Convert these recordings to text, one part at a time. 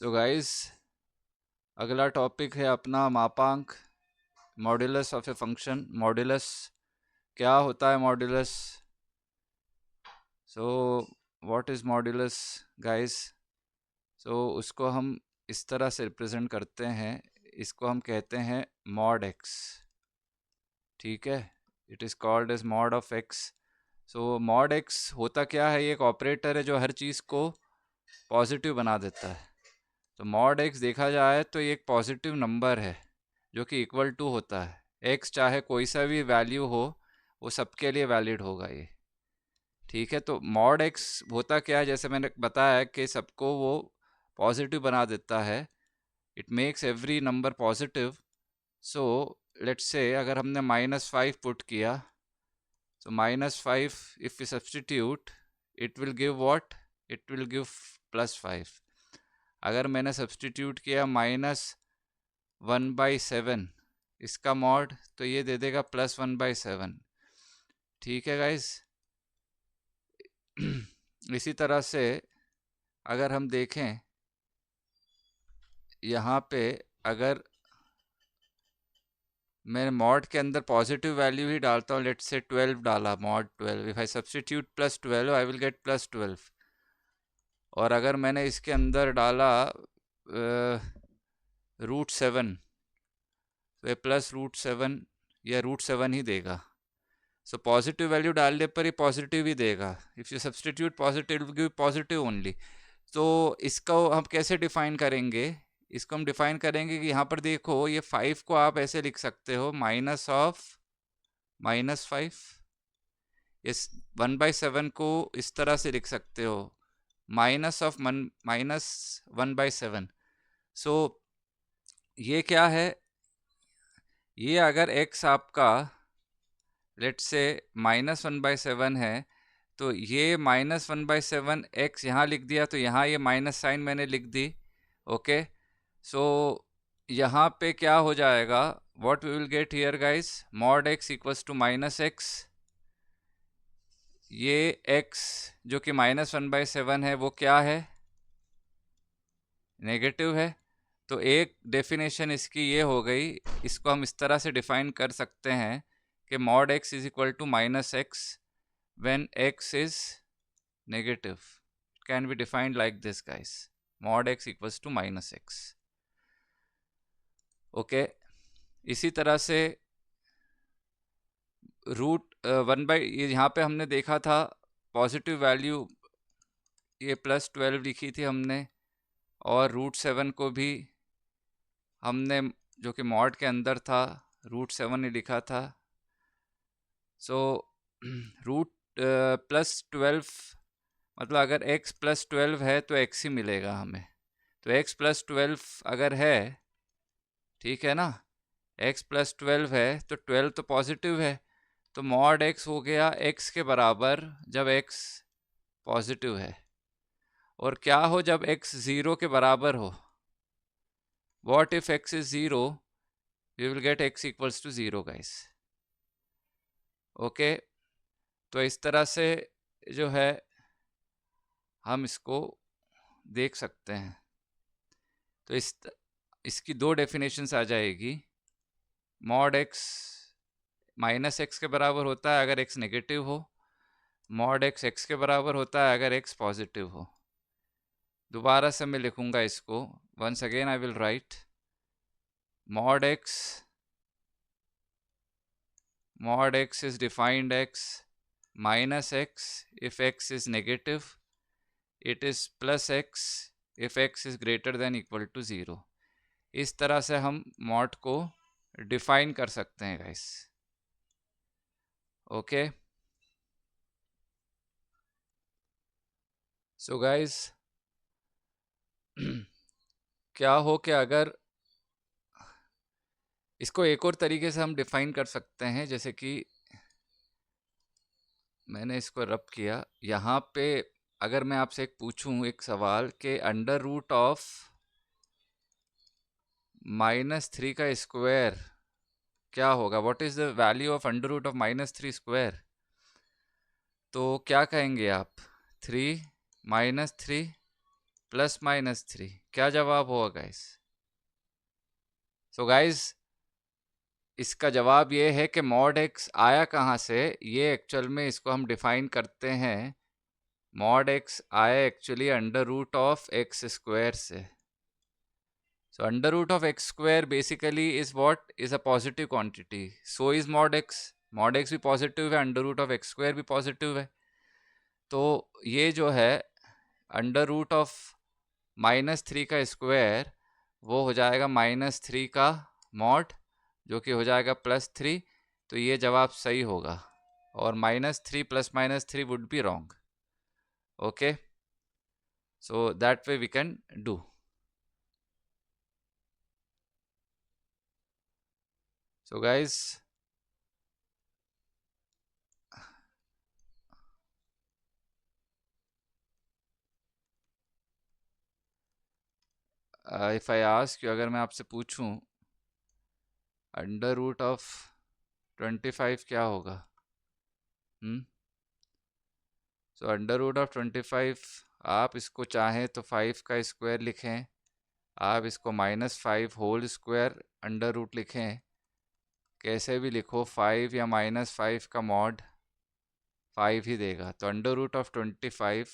So guys, अगला topic है अपना मापांक, modulus of a function. Modulus क्या होता है? Modulus, so what is modulus guys? So उसको हम इस तरह से रिप्रेजेंट करते हैं, इसको हम कहते हैं मॉड एक्स। ठीक है, it is called as mod of x. So mod x होता क्या है? ये एक ऑपरेटर है जो हर चीज़ को पॉजिटिव बना देता है। तो मॉड एक्स देखा जाए तो ये एक पॉजिटिव नंबर है जो कि इक्वल टू होता है एक्स, चाहे कोई सा भी वैल्यू हो वो सबके लिए वैलिड होगा ये। ठीक है, तो मॉड एक्स होता क्या है? जैसे मैंने बताया कि सबको वो पॉजिटिव बना देता है, it makes every number positive. So let's say अगर हमने -5 पुट किया, so -5 if we substitute, it will give what? It will give +5। अगर मैंने सब्सटीट्यूट किया -1/7 इसका मॉड, तो ये दे देगा +1/7। ठीक है गाइस। इसी तरह से अगर हम देखें यहाँ पे, अगर मैं मॉड के अंदर पॉजिटिव वैल्यू ही डालता हूँ, लेट्स से 12 डाला, mod 12, if I substitute +12 I will get +12। और अगर मैंने इसके अंदर डाला √7, तो ये +√7 या √7 ही देगा। सो पॉजिटिव वैल्यू डालने पर ये पॉजिटिव ही देगा। If you substitute positive will give positive only. तो इसको हम कैसे डिफाइन करेंगे? इसको हम डिफाइन करेंगे कि यहाँ पर देखो, ये 5 को आप ऐसे लिख सकते हो, -5। इस 1/7 को इस तरह से लिख सकते हो, -1/7। सो ये क्या है? ये अगर x आपका लेट्स से -1/7 है, तो ये -1/7 x यहाँ लिख दिया, तो यहाँ ये माइनस साइन मैंने लिख दी। ओके, सो यहाँ पे क्या हो जाएगा? What we will get here guys? Mod x equals to -x। ये x जो कि -1/7 है वो क्या है? नेगेटिव है। तो एक डेफिनेशन इसकी ये हो गई, इसको हम इस तरह से डिफाइन कर सकते हैं कि mod x is equal to -x when x is negative. It can be defined like this guys, mod x equals to -x. Okay, इसी तरह से यहाँ पे हमने देखा था पॉजिटिव वैल्यू ये +12 लिखी थी हमने, और √7 को भी हमने, जो कि मॉड के अंदर था, √7 ही लिखा था। सो +12 मतलब अगर x +12 है तो x ही मिलेगा हमें। तो x +12 अगर है, ठीक है ना, x +12 है तो 12 तो पॉजिटिव है, तो मॉड x हो गया x के बराबर जब x पॉजिटिव है। और क्या हो जब x 0 के बराबर हो? What if x is 0? You will get x equals to 0 guys. Okay, तो इस तरह से जो है हम इसको देख सकते हैं। तो इसकी दो डेफिनेशंस आ जाएगी। मॉड x -x के बराबर होता है अगर x नेगेटिव हो, मॉड x x के बराबर होता है अगर x पॉजिटिव हो। दोबारा से मैं लिखूंगा इसको, once again I will write mod x is defined x -x if x is negative, it is +x if x is greater than equal to 0। इस तरह से हम मॉड को डिफाइन कर सकते हैं गाइस। ओके, सो गाइस क्या हो कि अगर इसको एक और तरीके से हम डिफाइन कर सकते हैं, जैसे कि मैंने इसको रब किया यहाँ पे, अगर मैं आपसे एक पूछूं एक सवाल कि √ऑफ -3 का स्क्वायर क्या होगा? What is the value of √of -3 square? तो क्या कहेंगे आप? 3 -3 प्लस माइनस 3, क्या जवाब होगा गाइस? सो गाइस इसका जवाब ये है कि मॉड एक्स आया कहाँ से, ये एक्चुअल में इसको हम डिफाइन करते हैं, मॉड एक्स आया actually under root of x square से. So under root of x square basically is what is a positive quantity. So is mod x. Mod x भी पॉजिटिव है, under root of x square भी positive है. तो ये जो है under root of -3 का स्क्वायर वो हो जाएगा -3 का मॉड, जो कि हो जाएगा +3. तो ये जवाब सही होगा और -3 + -3 would be wrong. Okay, so that way we can do. So guys, if I ask you, अगर मैं आपसे पूछूं अंडर रूट ऑफ 25 क्या होगा? सो अंडर रूट ऑफ 25, आप इसको चाहें तो 5 का स्क्वायर लिखें, आप इसको -5 होल स्क्वायर अंडर रूट लिखें, कैसे भी लिखो 5 या -5 का मॉड 5 ही देगा. तो अंडर रूट ऑफ 25,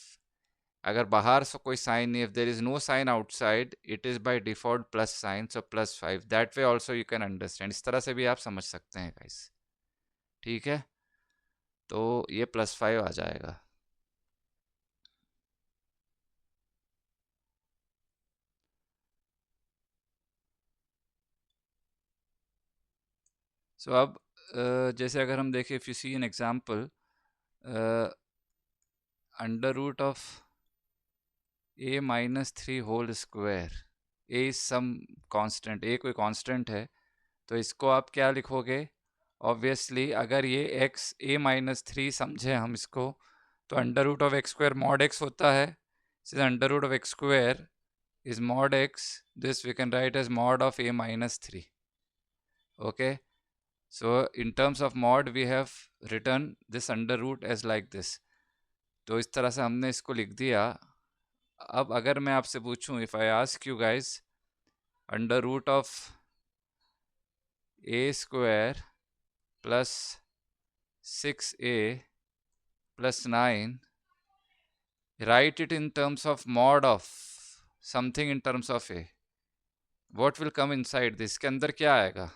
अगर बाहर से कोई साइन नहीं, if there is no sign outside, it is by default plus sign, so +5. That way also you can understand. इस तरह से भी आप समझ सकते हैं गाइस. ठीक है, तो ये +5 आ जाएगा. सो अब जैसे अगर हम देखें, if you see an example, under root of a-3 whole square, a is some constant, a कोई कांस्टेंट है, तो इसको आप क्या लिखोगे? ऑब्वियसली अगर ये x a-3 समझे हम इसको, तो under root of x square mod x होता है. Under root of x square is mod x, this we can write as mod of a-3. Okay, so in terms of mod we have written this under root as like this. तो इस तरह से हमने इसको लिख दिया. अब अगर मैं आपसे पूछूं, if I ask you guys under root of a square plus 6a plus 9, write it in terms of mod of something in terms of a, what will come inside this? के अंदर क्या आएगा?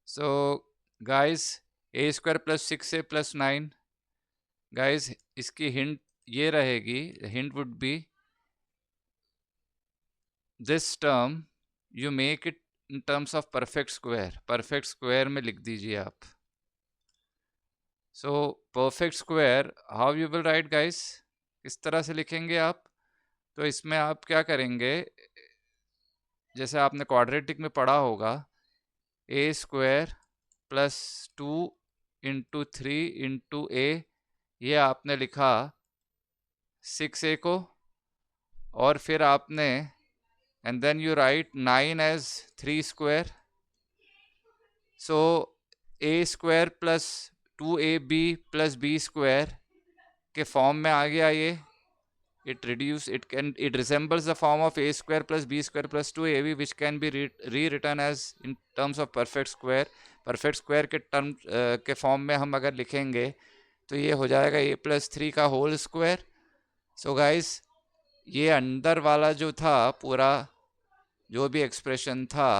So guys, a square plus 6a plus 9, guys इसकी hint ये रहेगी, hint would be this term you make it in terms of perfect square. perfect square में लिख दीजिए आप. So perfect square, how you will write guys? इस तरह से लिखेंगे आप. तो इसमें आप क्या करेंगे, जैसे आपने क्वाड्रेटिक में पढ़ा होगा, a square plus 2 into 3 into a, ये आपने लिखा 6a को, और फिर आपने and then you write 9 as 3 square. So a square plus 2ab plus b square के फॉर्म में आ गया ये. it resembles the form of a square plus b square plus 2ab, which can be rewritten as in terms of perfect square. perfect square के term के form में हम अगर लिखेंगे तो ये हो जाएगा a+3 का होल स्क्वायर. सो गाइस ये अंदर वाला जो था पूरा, जो भी एक्सप्रेशन था,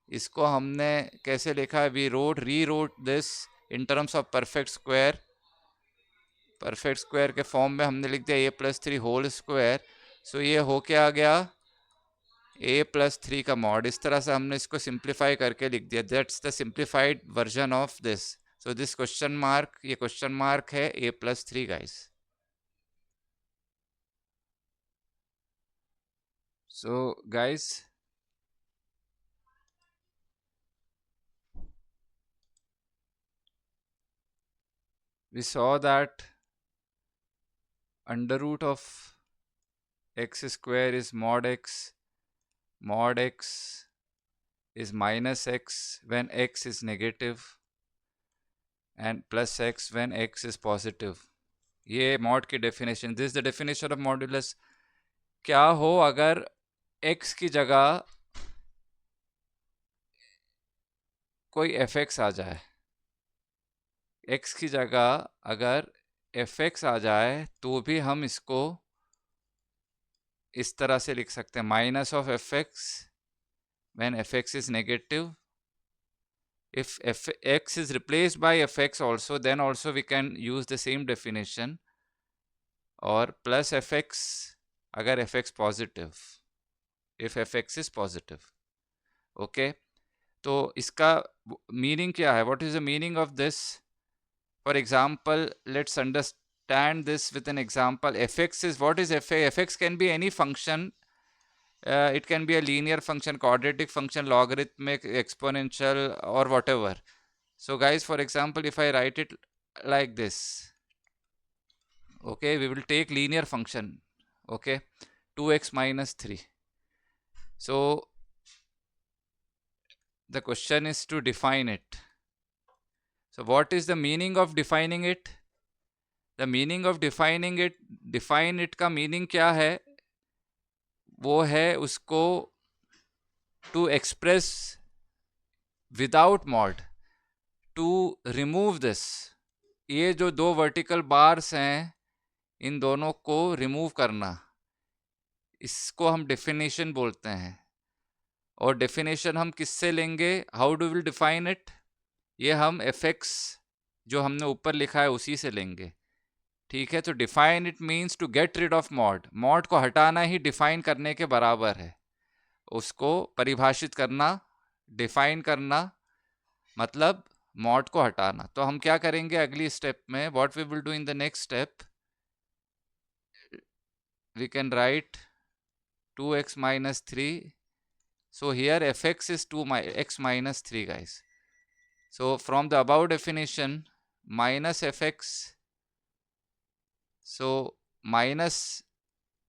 इसको हमने कैसे लिखा है? We rewrote this in terms of perfect square. Perfect square के फॉर्म में हमने लिख दिया a+3 होल स्क्वायर. सो ये हो क्या आ गया? a+3 का मॉड. इस तरह से हमने इसको सिंप्लीफाई करके लिख दिया. That's the simplified version of this. So this question mark, ये क्वेश्चन मार्क है a+3 guys. So guys we saw that under root of x square is mod x. Mod x is minus x when x is negative and plus x when x is positive. ये mod की definition. This is the definition of modulus. क्या हो अगर x की जगह कोई fx आ जाए, x की जगह अगर fx आ जाए तो भी हम इसको इस तरह से लिख सकते हैं, minus of fx when fx is negative. If fx is replaced by fx also, then also we can use the same definition, और प्लस fx अगर fx positive, if fx is positive. Okay, तो इसका meaning क्या है? What is the meaning of this? For example, let's understand this with an example. fx is, what is fx can be any function. It can be a linear function, quadratic function, logarithmic, exponential, or whatever. So guys, for example, if I write it like this, okay, we will take linear function, okay, 2x minus 3. So the question is to define it. So what is the meaning of defining it? The meaning of defining it, define it का meaning क्या है? वो है उसको to express without mod, to remove this. ये जो दो vertical bars हैं, इन दोनों को रिमूव करना, इसको हम डेफिनेशन बोलते हैं. और डेफिनेशन हम किससे लेंगे? How do will define it? ये हम fx जो हमने ऊपर लिखा है उसी से लेंगे. ठीक है, तो define it means to get rid of mod. Mod को हटाना ही डिफाइन करने के बराबर है. उसको परिभाषित करना, डिफाइन करना, मतलब मॉड को हटाना. तो हम क्या करेंगे अगली स्टेप में? What we will do in the next step, we can write 2x minus 3. So here fx is 2x minus 3 guys. So from the above definition, minus fx, so minus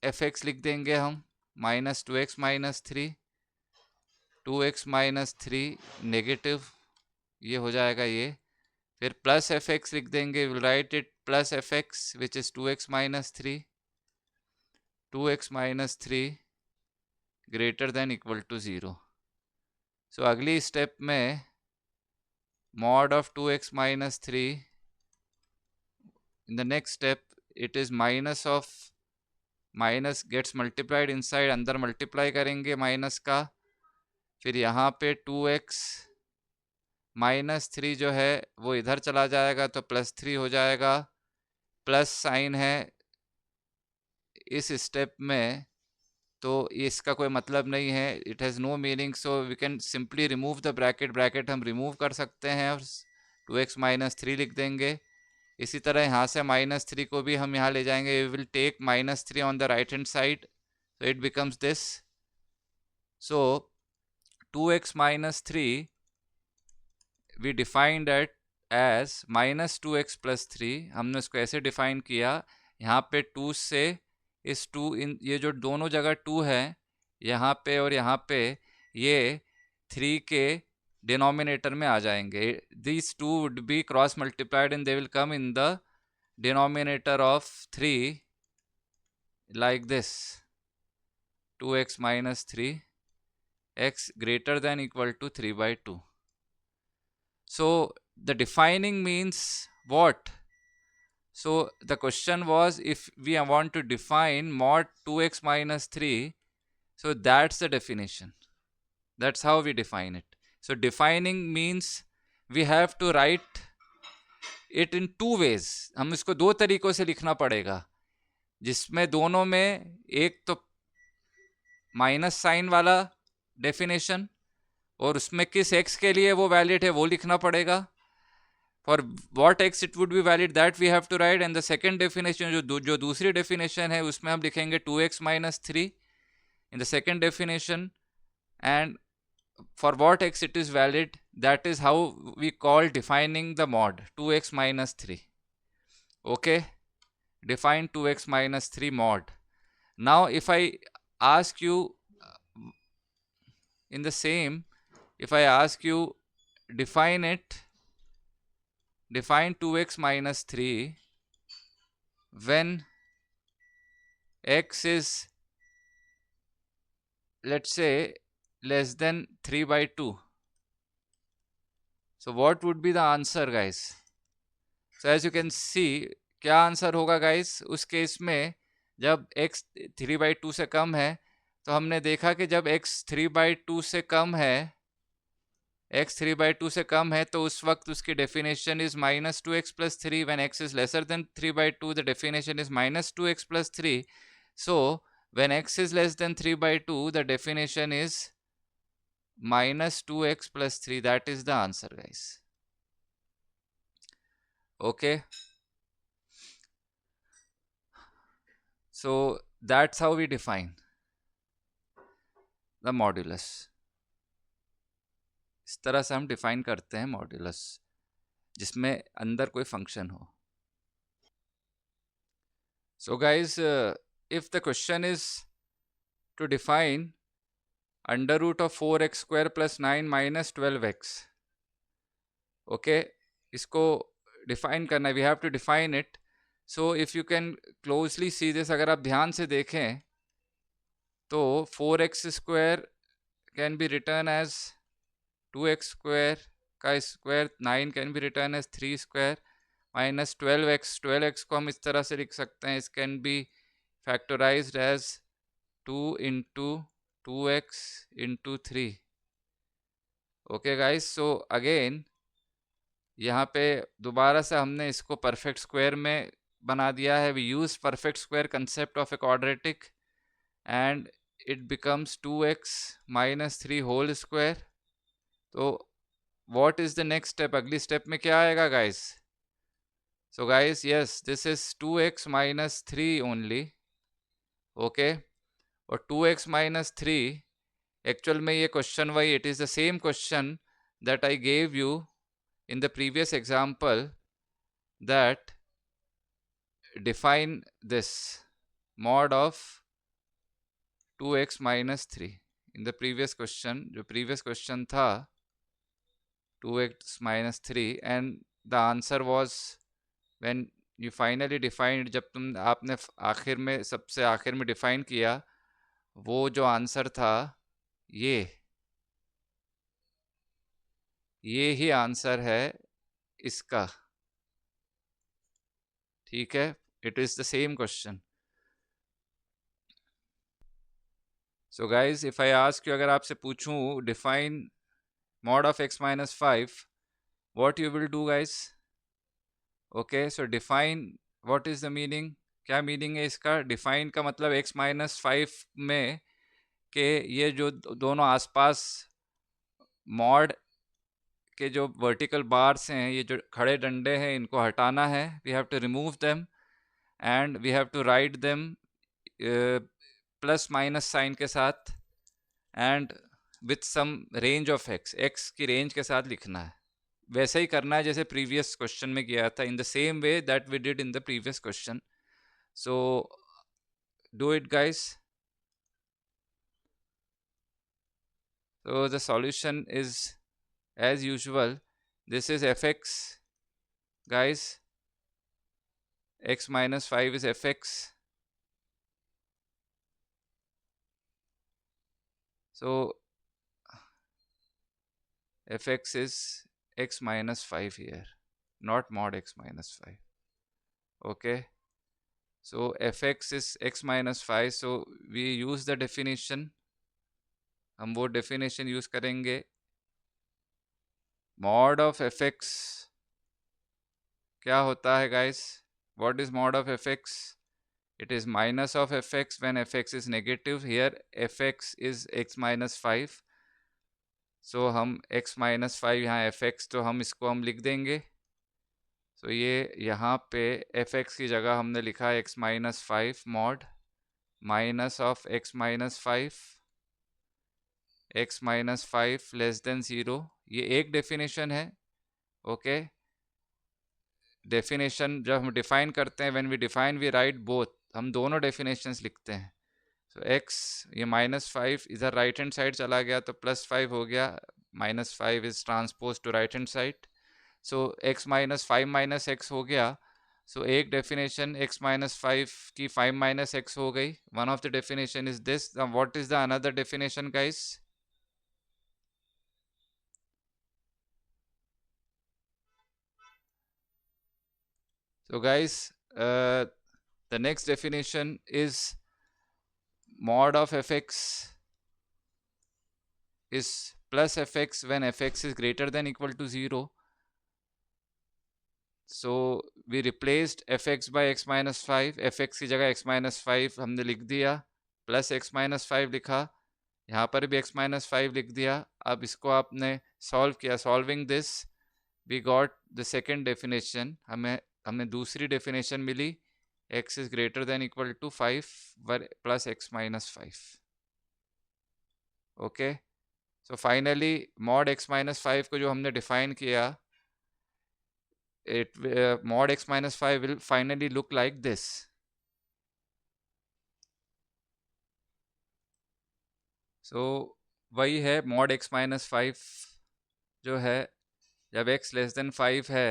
fx लिख देंगे हम, minus 2x minus 3, 2x minus 3 negative, ये हो जाएगा ये. फिर plus fx लिख देंगे, will write it plus fx which is 2x minus 3, 2x minus 3 greater than equal to 0. So अगली स्टेप में mod of 2x minus 3, in the next step it is minus of, minus gets multiplied inside, अंदर multiply करेंगे minus का. फिर यहाँ पे 2x minus 3 जो है वो इधर चला जाएगा तो प्लस 3 हो जाएगा. प्लस साइन है इस स्टेप में, तो इसका कोई मतलब नहीं है, it has no meaning. So we can simply remove the bracket. Bracket हम रिमूव कर सकते हैं और 2x माइनस 3 लिख देंगे. इसी तरह यहाँ से माइनस 3 को भी हम यहाँ ले जाएंगे. We will take minus 3 on the right hand side, so it becomes this. So 2x minus 3 we defined that as minus 2x plus 3. हमने उसको ऐसे डिफाइन किया, यहाँ पे 2 से इस 2, इन ये जो दोनों जगह 2 है यहाँ पे और यहाँ पे, ये 3 के डिनोमिनेटर में आ जाएंगे. these 2 would be cross multiplied and they will come in the denominator of 3 like this, 2x minus 3, x greater than equal to 3 by 2. So the defining means what? So the question was, if we want to define mod 2x minus 3, so that's the definition. That's how we define it. So defining means we have to write it in two ways. हम इसको दो तरीकों से लिखना पड़ेगा, जिसमें दोनों में एक तो माइनस साइन वाला डेफिनेशन, और उसमें किस x के लिए वो वैलिड है वो लिखना पड़ेगा. For what x it would be valid, that we have to write. And the second definition, जो दूसरी डेफिनेशन है, उसमें हम लिखेंगे 2x minus 3 in the second definition. And for what x it is valid, that is how we call defining the mod 2x minus 3. Okay, define 2x minus 3 mod. Now if I ask you in the same, if I ask you define 2x minus 3 when x is let's say less than 3/2. So what would be the answer, guys? So as you can see, क्या answer होगा guys उस case में? जब x 3/2 से कम है, तो हमने देखा कि जब x 3/2 से कम है, x 3/2 से कम है, तो उस वक्त उसकी definition is -2x + 3. When x is lesser than 3/2, the definition is -2x + 3. So when x is less than 3/2, the definition is -2x + 3. That is the answer, guys. Okay, so that's how we define the modulus. इस तरह से हम define करते हैं modulus, जिसमें अंदर कोई function हो. So guys, if the question is to define under root of 4x square plus 9 minus 12x, okay, इसको डिफाइन करना है, we have to define it. So if you can closely see this, अगर आप ध्यान से देखें तो 4x square can be written as 2x square का square, 9 can be written as 3 square, minus 12x को हम इस तरह से लिख सकते हैं, इस can be factorized as 2 into 2x into 3. Okay guys, so again यहाँ पे दोबारा से हमने इसको परफेक्ट स्क्वायर में बना दिया है. We use perfect square concept of a quadratic and it becomes 2x minus 3 whole square. तो what is the next step? अगली स्टेप में क्या आएगा guys? So guys, yes, this is 2x minus 3 only. Okay, और 2x minus 3 actual में ये question वही, it is the same question that I gave you in the previous example, that define this mod of 2x minus 3 in the previous question. जो previous question था 2x minus 3, and the answer was when you finally defined, जब आपने आखिर में सबसे आखिर में define किया, वो जो आंसर था ये ही आंसर है इसका. ठीक है, it is the same question. So guys, if I ask you, अगर आपसे पूछूं define mod of x minus 5, what you will do guys? Okay, so define, what is the meaning? क्या मीनिंग है इसका? डिफाइन का मतलब x minus 5 में के ये जो दोनों आसपास मॉड के जो वर्टिकल बार्स हैं, ये जो खड़े डंडे हैं, इनको हटाना है. We have to remove them and we have to write them plus minus sign के साथ and with some range of x की रेंज के साथ लिखना है. वैसे ही करना है जैसे प्रीवियस क्वेश्चन में किया था, in the same way that we did in the previous question. So do it guys. So the solution is as usual. This is fx guys, x minus 5 is fx. So fx is x minus 5 here, not mod x minus 5. Okay, so fx is x minus 5. So we use the definition, हम वो definition use करेंगे. mod of fx क्या होता है guys? What is mod of fx? It is minus of fx when fx is negative. Here fx is x minus 5. So हम x minus 5 यहाँ fx, तो हम इसको हम लिख देंगे. तो ये यहाँ पे fx की जगह हमने लिखा x minus 5 mod minus of x minus 5, x minus 5 less than 0. ये एक डेफिनेशन है. ओके, डेफिनेशन जब हम डिफाइन करते हैं, when we define we write both, हम दोनों डेफिनेशंस लिखते हैं. सो x, ये -5 इधर राइट हैंड साइड चला गया तो +5 हो गया. -5 is transpose to right hand side. So x minus 5 minus x हो गया. सो एक डेफिनेशन x माइनस 5 की 5 माइनस एक्स हो गई. One of the definition is this. What is the another definition guys? So guys, the next definition is mod of fx is plus fx when fx is greater than equal to 0. So we replaced fx by x minus 5. fx की जगह x minus 5 हमने लिख दिया, plus x minus 5 लिखा, यहाँ पर भी x minus 5 लिख दिया. अब इसको आपने सॉल्व किया. Solving this we got the second definition. हमें दूसरी डेफिनेशन मिली, x is greater than equal to 5 plus x minus 5. Okay, so finally mod x minus 5 को जो हमने define किया, mod x minus 5 will finally look like this. So वही है mod x minus 5 जो है, जब x less than 5 है,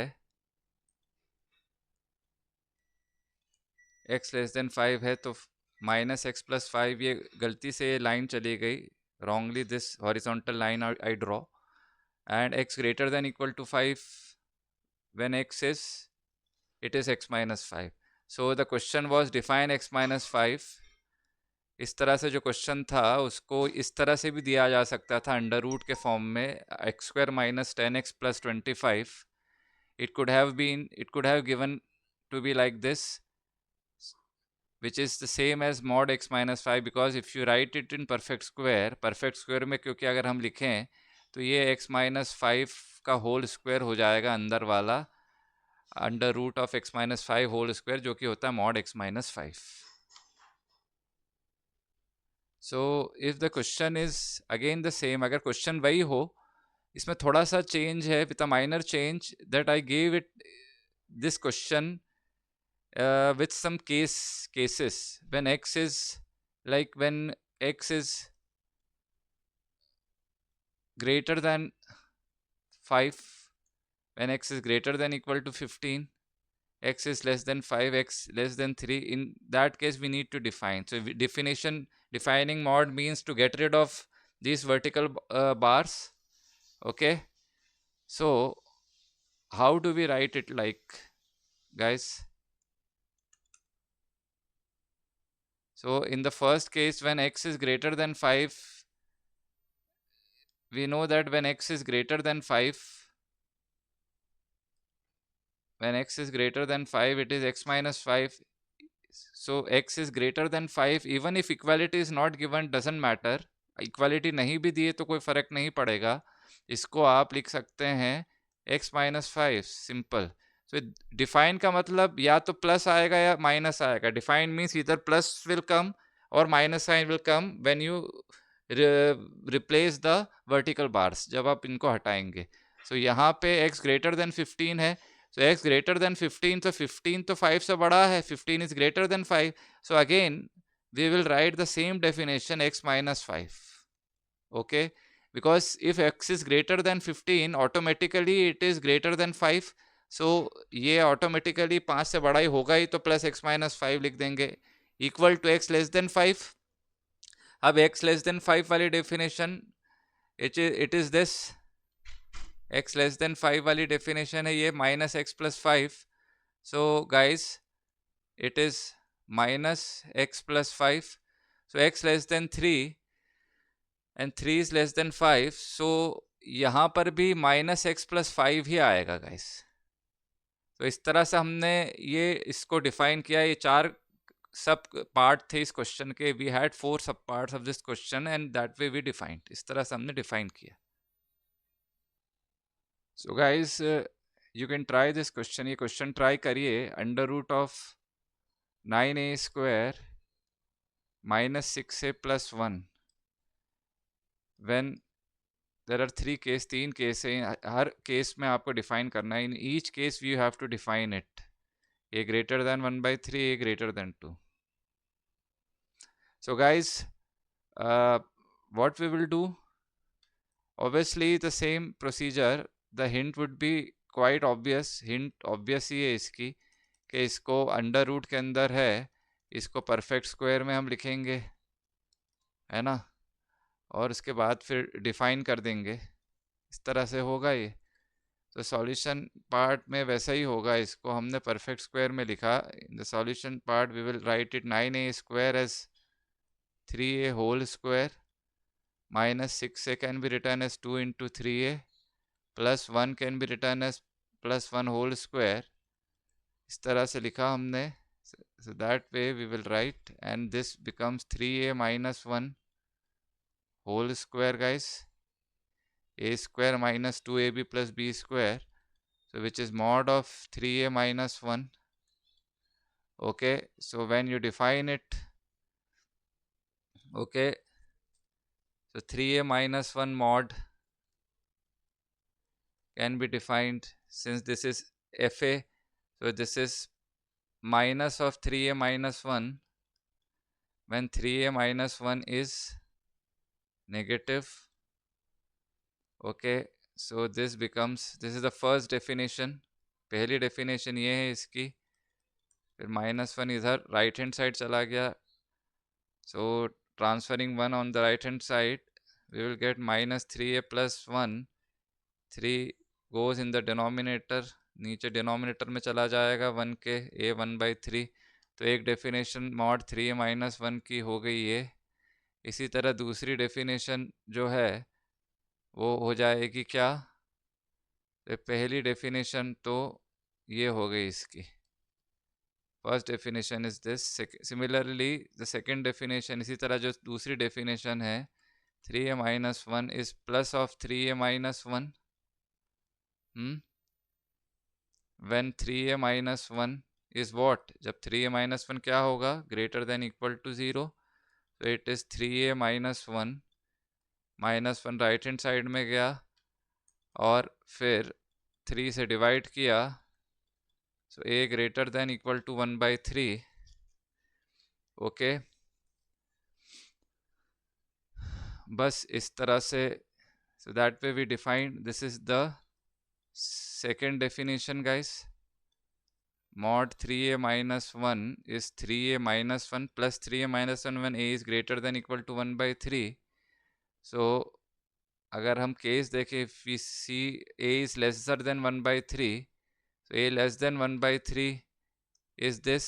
x less than 5 है तो minus x plus 5, ये गलती से लाइन चली गई, wrongly this horizontal line I draw, and x greater than equal to 5 when x is, it is x minus 5. So the question was define x minus 5. इस तरह से जो क्वेश्चन था उसको इस तरह से भी दिया जा सकता था, अंडर रूट के फॉर्म में, x square minus 10x plus 25. It could have given to be like this, which is the same as mod x minus 5, because if you write it in perfect square में क्योंकि अगर हम लिखें तो ये x minus 5 का whole square हो जाएगा अंदर वाला, under root of x minus 5 whole square, जो कि होता है mod x minus 5. So if the question is again the same, अगर क्वेश्चन वही हो, इसमें थोड़ा सा चेंज है, with a minor change that I give it this question with some cases when x is greater than 5, when x is greater than equal to 15, x is less than 5, x less than 3, in that case we need to define. So defining mod means to get rid of these vertical bars. Okay, so how do we write it like, guys? So in the first case, when x is greater than 5, we know that when x is greater than 5, it is x minus 5. So x is greater than 5, even if equality is not given, doesn't matter. Equality नहीं भी दिए तो कोई फर्क नहीं पड़ेगा, इसको आप लिख सकते हैं x minus 5, simple. So define का मतलब या तो प्लस आएगा या माइनस आएगा. डिफाइन मीन्स इधर प्लस विल कम और minus sign will come when you replace the vertical bars, जब आप इनको हटाएंगे. सो यहाँ पे x ग्रेटर देन 15 है, so x greater than 15, so 15 तो 5 से बड़ा है, 15 is greater than 5. So again we will write the same definition, x minus 5. Okay, because if x is greater than 15, automatically it is greater than 5. So ये automatically 5 से बड़ा ही होगा ही, तो plus x minus 5 लिख देंगे, equal to x less than 5. अब x less than 5 वाली definition, it is this, x less than 5 वाली definition है ये minus x plus 5. So guys, it is minus x plus 5. So x less than 3 and 3 is less than 5. So यहाँ पर भी minus x plus 5 ही आएगा guys. तो इस तरह से हमने ये इसको डिफाइन किया. ये 4 सब पार्ट थे इस क्वेश्चन के. We had 4 sub parts of this question and that way we defined. इस तरह से हमने डिफाइन किया. So guys, you can try this question. ये क्वेश्चन ट्राई करिए. Under root of 9a square minus 6a plus 1, when there are 3 case, 3 case हैं, हर case में आपको डिफाइन करना है. In each case you have to define it. a greater than 1/3, a greater than 2. So guys, what we will do, obviously the same procedure. The hint would be quite obvious. Hint obvious ही है इसकी कि इसको under root के अंदर है, इसको perfect square में हम लिखेंगे, है ना, और उसके बाद फिर डिफाइन कर देंगे, इस तरह से होगा ये। तो सॉल्यूशन पार्ट में वैसा ही होगा, इसको हमने परफेक्ट स्क्वायर में लिखा। In the solution part we will write it 9a square as 3a whole square minus 6a can be written as 2 into 3a plus 1 can be written as plus 1 whole square, इस तरह से लिखा हमने। so that way we will write, and this becomes 3a minus 1 whole square, guys, a square minus 2ab plus b square, so which is mod of 3a minus 1. okay, so when you define it, okay, so 3a minus 1 mod can be defined, since this is fa, so this is minus of 3a minus 1 when 3a minus 1 is negative. okay, so this becomes, this is the first definition, पहली definition ये है इसकी। फिर -1 इधर right hand side चला गया, so transferring 1 on the right hand side we will get minus 3a plus 1, 3 goes in the denominator, नीचे denominator में चला जाएगा 1 के, a 1/3। तो एक डेफिनेशन मॉड 3a minus 1 की हो गई ये। इसी तरह दूसरी डेफिनेशन जो है वो हो जाएगी क्या, तो पहली डेफिनेशन तो ये हो गई इसकी, first definition is this. Similarly the second definition, इसी तरह जो दूसरी डेफिनेशन है 3a minus 1 is plus of 3a minus 1 when 3a minus 1 is what, जब 3a minus 1 क्या होगा, ग्रेटर देन इक्वल टू 0, तो it is 3a minus 1, minus 1 right hand side में गया और फिर 3 से डिवाइड किया, so a greater than equal to 1/3। Okay, बस इस तरह से, so that way we define, this is the second definition, guys. Mod 3a minus 1 is 3a minus 1 plus 3a minus 1 when a is greater than equal to 1/3. so अगर हम case देखें, if we see a is lesser than 1/3, so a less than 1/3 is this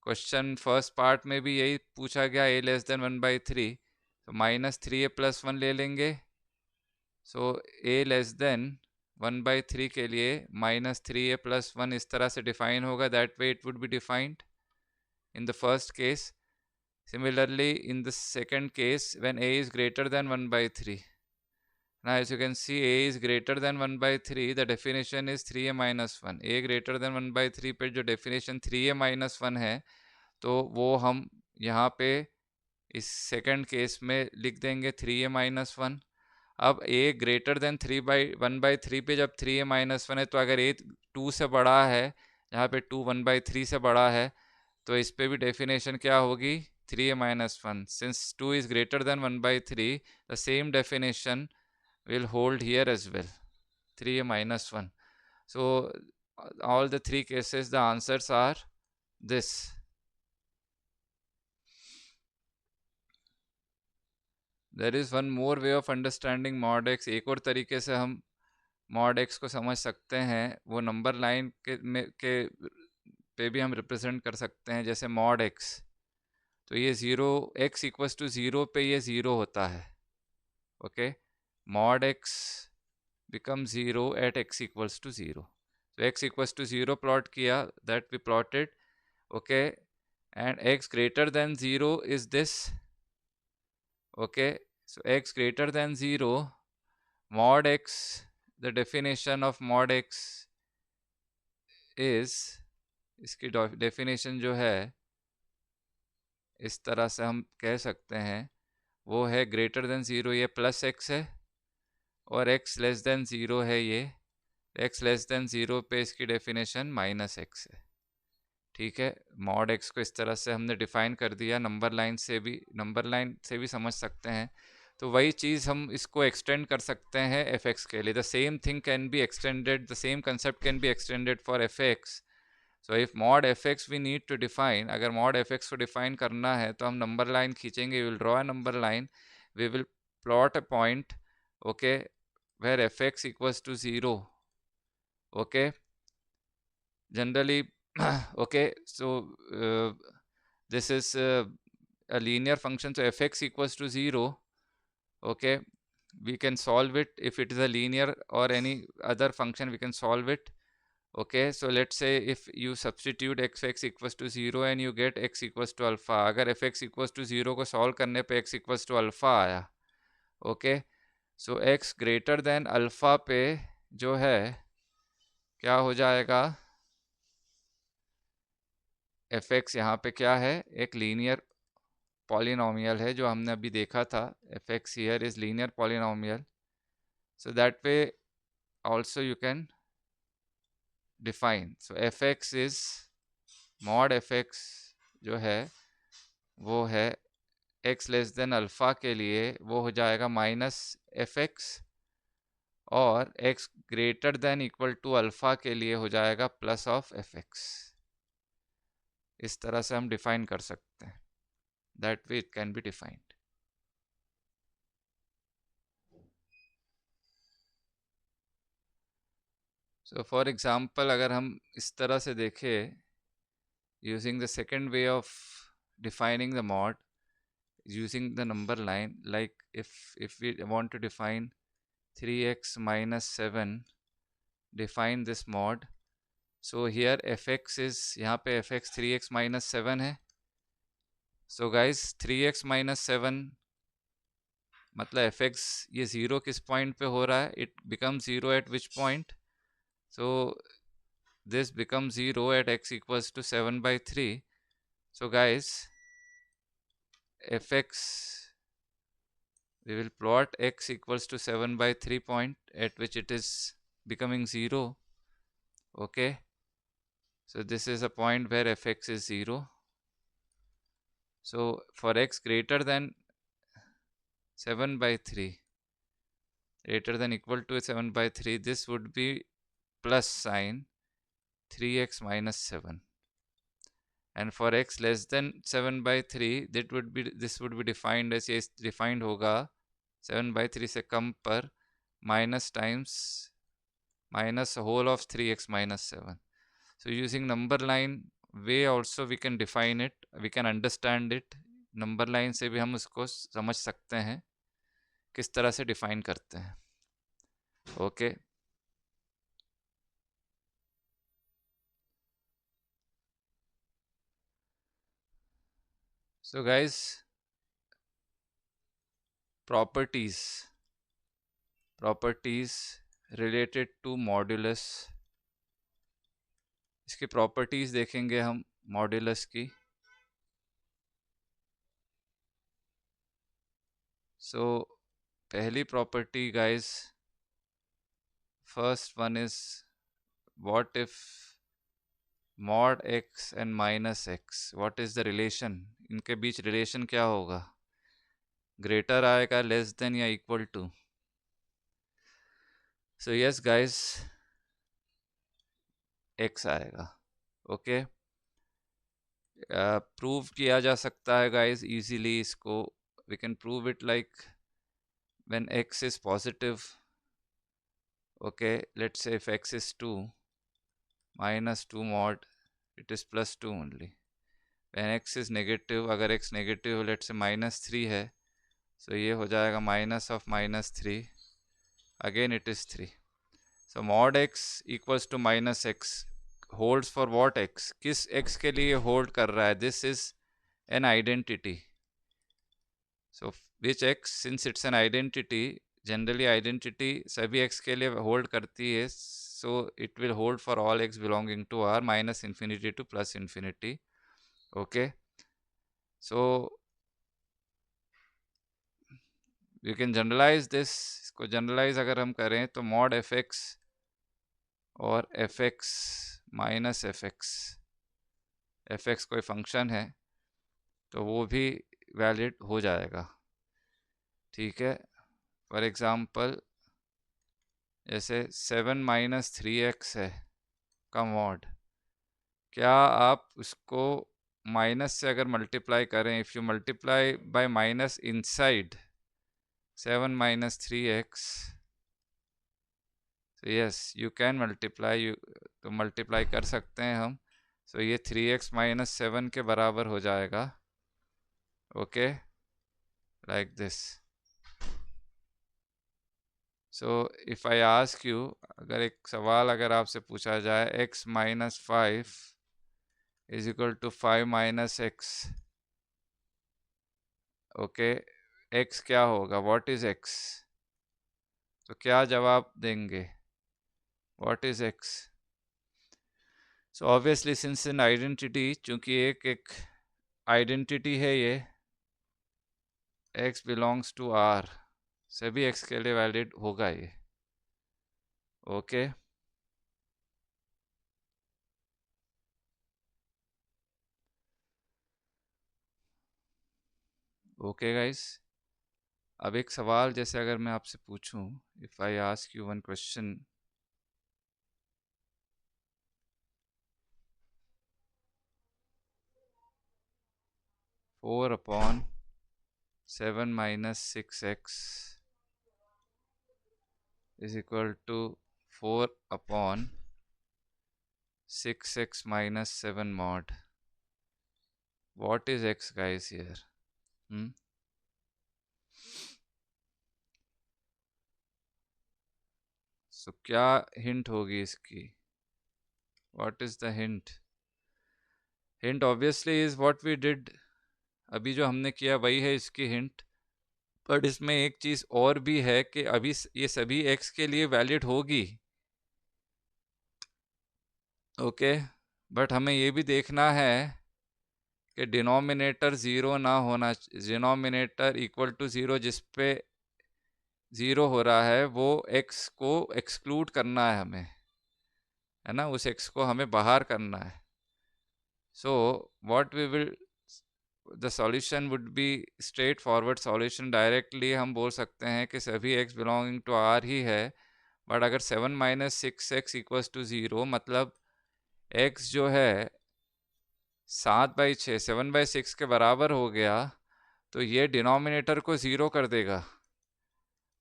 question first part में भी यही पूछा गया, a less than 1/3, तो -3a plus 1 ले लेंगे। सो a less than 1/3 के लिए -3a plus 1 इस तरह से डिफाइन होगा, that way it would be defined in the first case. Similarly, in the second case, when a is greater than 1/3. Now, as you can see, a is greater than 1/3, the definition is 3a minus 1. a greater than 1/3 पे जो definition 3a minus 1 है, तो वो हम यहाँ पे इस second case में लिख देंगे 3a minus 1। अब a ग्रेटर देन 1/3 पे जब 3a minus 1 है, तो अगर a 2 से बड़ा है, यहाँ पे 2 1/3 से बड़ा है, तो इस पे भी डेफिनेशन क्या होगी, 3a minus 1। Since 2 is greater than 1/3, the same definition will hold here as well, 3a minus 1। so all the three cases the answers are this। there is one more way of understanding mod x, एक और तरीके से हम mod x को समझ सकते हैं, वो नंबर लाइन के पे भी हम रिप्रेजेंट कर सकते हैं, जैसे mod x, तो ये 0 x इक्वल्स टू 0 पे ये 0 होता है। Okay, mod x becomes 0 at x equals to 0, so x equals to 0 plot किया, that we plotted, okay, and x greater than 0 is this। okay, so x greater than 0, mod x, the definition of mod x is, इसकी definition जो है इस तरह से हम कह सकते हैं, वो है ग्रेटर देन 0 ये प्लस x है, और x लेस देन 0 है ये, x लेस देन 0 पे इसकी डेफिनेशन -x है। ठीक है, मॉड x को इस तरह से हमने डिफाइन कर दिया, नंबर लाइन से भी समझ सकते हैं। तो वही चीज़ हम इसको एक्सटेंड कर सकते हैं fx के लिए। The same thing can be extended, the same concept can be extended for fx so if mod f x we need to define, अगर मॉड एफ एक्स को डिफाइन करना है तो हम नंबर लाइन खींचेंगे, will draw a number line, we will plot a point, okay, where f x equals to 0, okay, generally okay, so this is a linear function, so fx equals to 0, okay, we can solve it if it is a linear or any other function we can solve it, okay. So let's say if you substitute fx equals to 0 and you get x equals to alpha, अगर fx equals to 0 को solve करने पे x equals to alpha आया, okay, so x greater than alpha पे जो है क्या हो जाएगा, एफ एक्स यहाँ पे क्या है, एक लीनियर पॉलिनोमियल है जो हमने अभी देखा था, F x here is linear polynomial, so that way also you can define, so f x is mod f x जो है वो है एक्स लेस देन अल्फा के लिए वो हो जाएगा माइनस एफ एक्स, और x greater than equal to alpha के लिए हो जाएगा प्लस ऑफ एफ एक्स। इस तरह से हम डिफाइन कर सकते हैं, that way it can be defined. So for example अगर हम इस तरह से देखें, using the second way of defining the mod using the number line, like if we want to define 3x minus 7, define this mod, so here fx is, यहाँ पे fx 3x minus 7 है, so guys 3x minus 7 मतलब fx ये 0 किस point पे हो रहा है, it becomes 0 at which point, so this becomes 0 at x equals to 7 by 3. So guys, fx, we will plot x equals to 7 by 3 point at which it is becoming 0, okay. So this is a point where fx is 0. So for x greater than 7 by 3, greater than equal to 7 by 3, this would be plus sign 3x minus 7. And for x less than 7 by 3, this would be defined as, ये defined होगा 7 by 3 से कम पर minus times minus whole of 3x minus 7. So using number line way also we can define it, we can understand it. number line से भी हम उसको समझ सकते हैं किस तरह से define करते हैं, okay. So guys, properties related to modulus, इसकी प्रॉपर्टीज देखेंगे हम मॉड्यूलस की। सो पहली property guys, first one is what if mod x and minus x, what is the relation, इनके बीच रिलेशन क्या होगा, ग्रेटर आएगा, लेस देन या equal to. So yes guys, x आएगा, ओके। प्रूव किया जा सकता है गाइस इजीली इसको, we can prove it like when x is positive, okay, let's say if x is 2 minus 2 mod, it is plus 2 only. when x is negative, अगर x negative let's say minus 3 है, so ये हो जाएगा minus of minus 3, again it is 3. so mod x equals to minus x holds for what x, किस x के लिए hold कर रहा है, this is an identity. so which x, since it's an identity, generally identity सभी x के लिए hold करती है, so it will hold for all x belonging to R minus infinity to plus infinity, okay. so you can generalize this, इसको generalize अगर हम करें तो mod fx और fx minus fx कोई फंक्शन है तो वो भी वैलिड हो जाएगा, ठीक है। फॉर एग्ज़ाम्पल जैसे 7 minus 3x है का मॉड, क्या आप उसको माइनस से अगर मल्टीप्लाई करें, if you multiply by minus inside 7 minus 3x, तो yes you can multiply, you तो मल्टीप्लाई कर सकते हैं हम। सो ये 3x माइनस 7 के बराबर हो जाएगा। Okay, like this. So if I ask you, अगर एक सवाल अगर आपसे पूछा जाए, x minus 5 is equal to 5 minus x, okay, x क्या होगा, व्हाट इज x, तो क्या जवाब देंगे, what is x? So obviously since an identity, चूंकि एक आइडेंटिटी है ये, x बिलोंग्स टू R, सभी x के लिए वैलिड होगा ये। ओके, ओके गाइस, अब एक सवाल जैसे अगर मैं आपसे पूछूं, if I ask you one question, 4/7 minus 6x is equal to 4/6x minus 7 mod. What is x guys here? So क्या हिंट होगी इसकी? What is the hint? Hint obviously is what we did. अभी जो हमने किया वही है इसकी हिंट, बट इसमें एक चीज़ और भी है कि अभी ये सभी x के लिए वैलिड होगी। ओके, बट हमें ये भी देखना है कि डिनोमिनेटर ज़ीरो ना होना, डिनोमिनेटर इक्वल टू ज़ीरो, जिस पे ज़ीरो हो रहा है वो x को एक्सक्लूड करना है हमें, है ना, उस x को हमें बाहर करना है। So what we will, the solution would be straight forward solution, directly हम बोल सकते हैं कि सभी x बिलोंगिंग टू R ही है। बट अगर 7 minus 6x equals to zero, मतलब x जो है 7/6 7/6 के बराबर हो गया, तो ये डिनोमिनेटर को ज़ीरो कर देगा।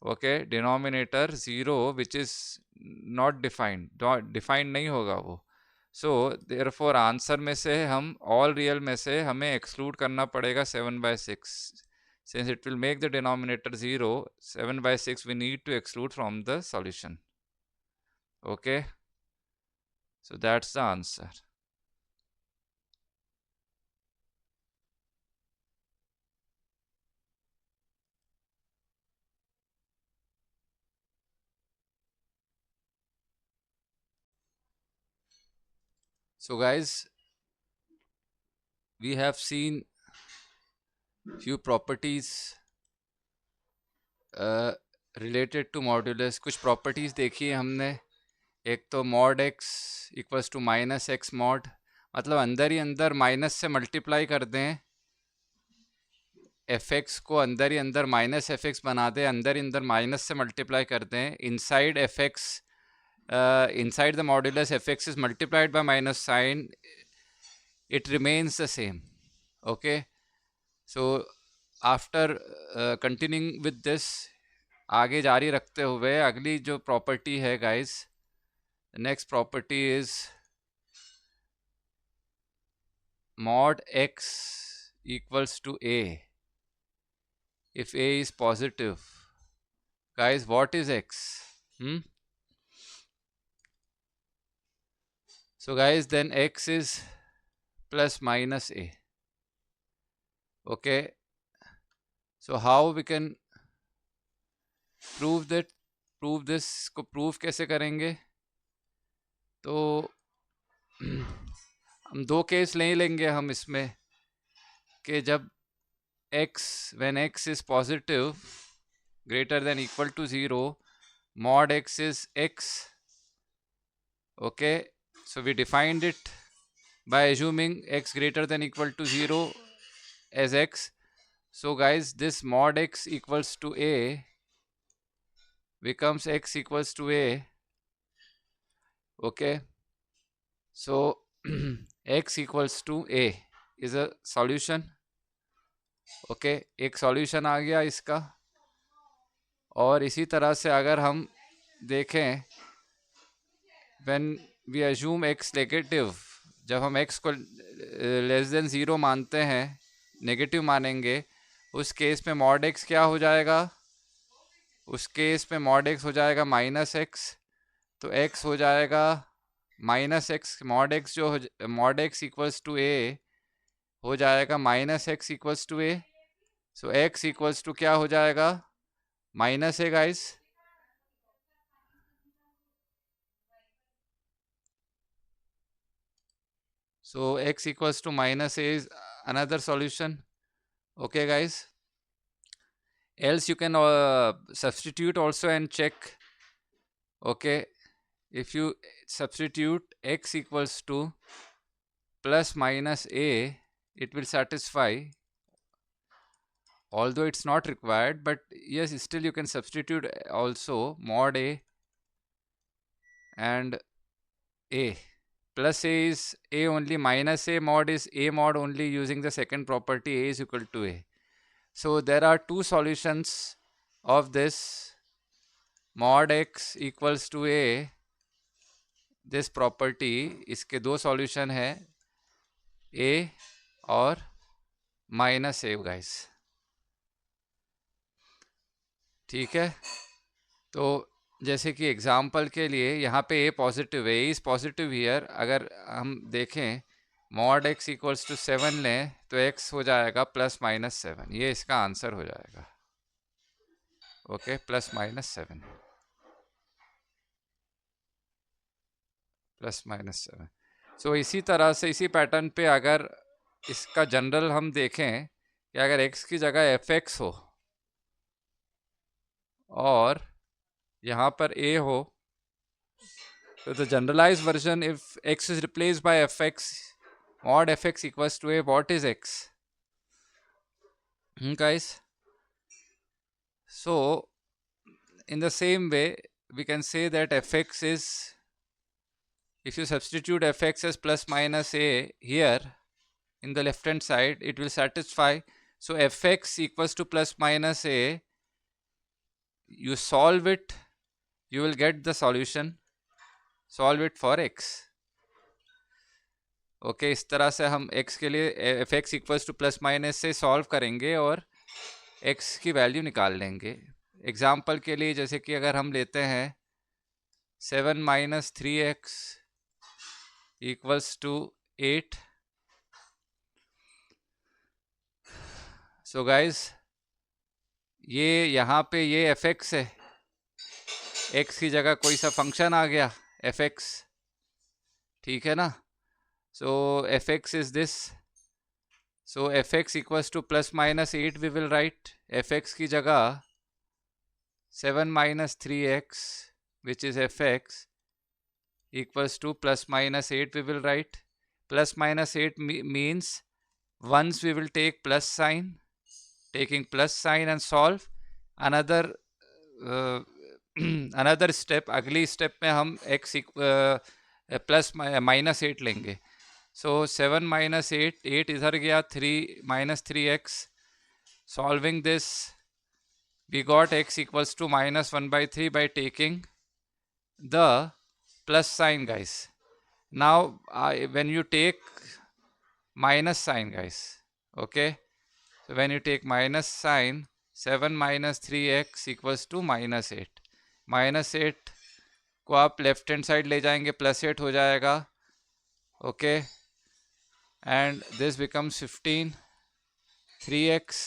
Okay, denominator zero which is not defined, defined नहीं होगा वो। सो देयरफॉर आंसर में से हम ऑल रियल में से हमें एक्सक्लूड करना पड़ेगा 7/6, since it will make the denominator zero, 7/6 we need to exclude from the solution. Okay, so that's the answer. So guys, we have seen few properties related to modulus। कुछ properties देखी हमने, एक तो mod x equals to minus x mod, मतलब अंदर ही अंदर minus से multiply कर दें, एफ एक्स को अंदर ही अंदर माइनस एफ एक्स बना दें, अंदर ही अंदर माइनस से मल्टीप्लाई कर दें, inside F x, inside the modulus fx is multiplied by minus sign, it remains the same. Okay, so after continuing with this, आगे जारी रखते हुए अगली जो प्रॉपर्टी है guys, next property is mod x equals to a if a is positive। guys, what is x? So guys, then x is plus minus a। okay, so how we can prove that, prove this को prove कैसे करेंगे? तो हम दो case नहीं लेंगे हम इसमें, कि जब x, when x is positive greater than equal to 0, mod x is x। okay, so we defined it by assuming x greater than equal to 0 as x। so guys, this mod x equals to a becomes x equals to a। okay, so x equals to a is a solution. Okay, एक solution आ गया इसका। और इसी तरह से अगर हम देखें when we assume x negative, जब हम x को लेस देन ज़ीरो मानते हैं, नेगेटिव मानेंगे, उस केस में मॉड x क्या हो जाएगा? उस केस में मॉड x हो जाएगा माइनस एक्स। तो x हो जाएगा माइनस एक्स, मॉड x जो mod x equals to a हो जाएगा minus x equals to a। So x equals to क्या हो जाएगा? Minus a guys. So x equals to minus a is another solution. Okay guys, else you can substitute also and check. Okay, if you substitute x equals to plus minus a, it will satisfy, although it's not required, but yes, still you can substitute also mod a and a. Plus a is a only, minus a mod is a mod only, using the second property a is equal to a. So there are two solutions of this mod x equals to a, this property, इसके दो solution है, a और minus a guys. ठीक है, तो जैसे कि example के लिए यहाँ पे a पॉजिटिव है, a इज़ पॉजिटिव हियर। अगर हम देखें मॉड x इक्वल्स टू 7 लें तो x हो जाएगा प्लस माइनस 7, ये इसका आंसर हो जाएगा। Okay, plus minus 7, plus minus 7। सो इसी तरह से, इसी पैटर्न पे अगर इसका जनरल हम देखें कि अगर x की जगह fx हो और यहाँ पर a हो, तो the generalize version, if x is replaced by fx, mod fx equals to a, what is x? Guys, so in the same way we can say that fx is, if you substitute fx as plus minus a here in the left hand side, it will satisfy. So fx equals to plus minus a, you solve it, you will get the solution, solve it for x. Okay, इस तरह से हम x के लिए F x equals to plus minus से solve करेंगे और x की वैल्यू निकाल लेंगे। एग्जाम्पल के लिए जैसे कि अगर हम लेते हैं 7 minus 3x equals to 8। So guys, ये यहाँ पे ये एफ एक्स है, x की जगह कोई सा फंक्शन आ गया एफ एक्स, ठीक है ना। So f x is this, so f x equals to plus minus 8, we will write f x की जगह 7 minus 3x, which is fx, equals to plus minus 8, we will write. Plus minus 8 means once we will take plus sign, taking plus sign and solve. Another another step, अगली step में हम x plus minus 8 लेंगे। सो 7 minus 8, 8 इधर गया, 3 minus 3x, solving this we got x equals to minus 1 by 3 by taking the plus sign guys. Now when you take minus sign guys, okay, so when you take minus sign, 7 minus 3x equals to minus 8, minus 8 को आप left hand side ले जाएंगे, plus 8 हो जाएगा। Okay, and this becomes 15, 3x,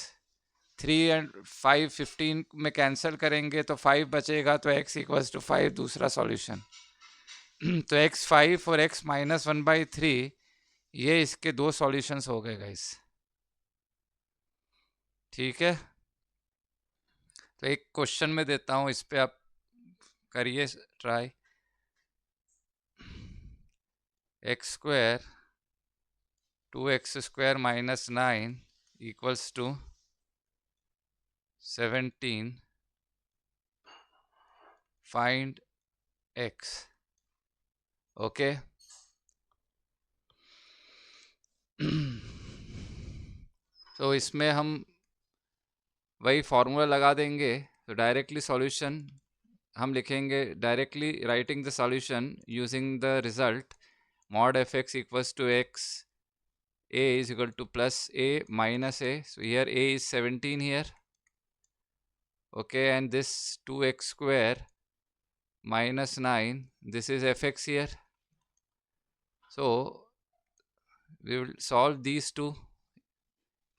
3 and 5 15 में cancel करेंगे तो 5 बचेगा, तो x इक्वल्स टू 5 दूसरा सॉल्यूशन। तो x 5 और x माइनस 1 बाई 3, ये इसके दो सॉल्यूशंस हो गए गाइस। ठीक है, तो एक क्वेश्चन में देता हूँ, इस पे आप करिए try. X square 2x square minus 9 equals to 17, find x। Okay, तो इसमें हम वही फॉर्मूला लगा देंगे। तो डायरेक्टली सॉल्यूशन हम लिखेंगे, directly writing the solution using the result mod fx equals to x, a is equal to plus a minus a. So here a is 17 here, okay, and this 2x square minus 9, this is fx here. So we will solve these two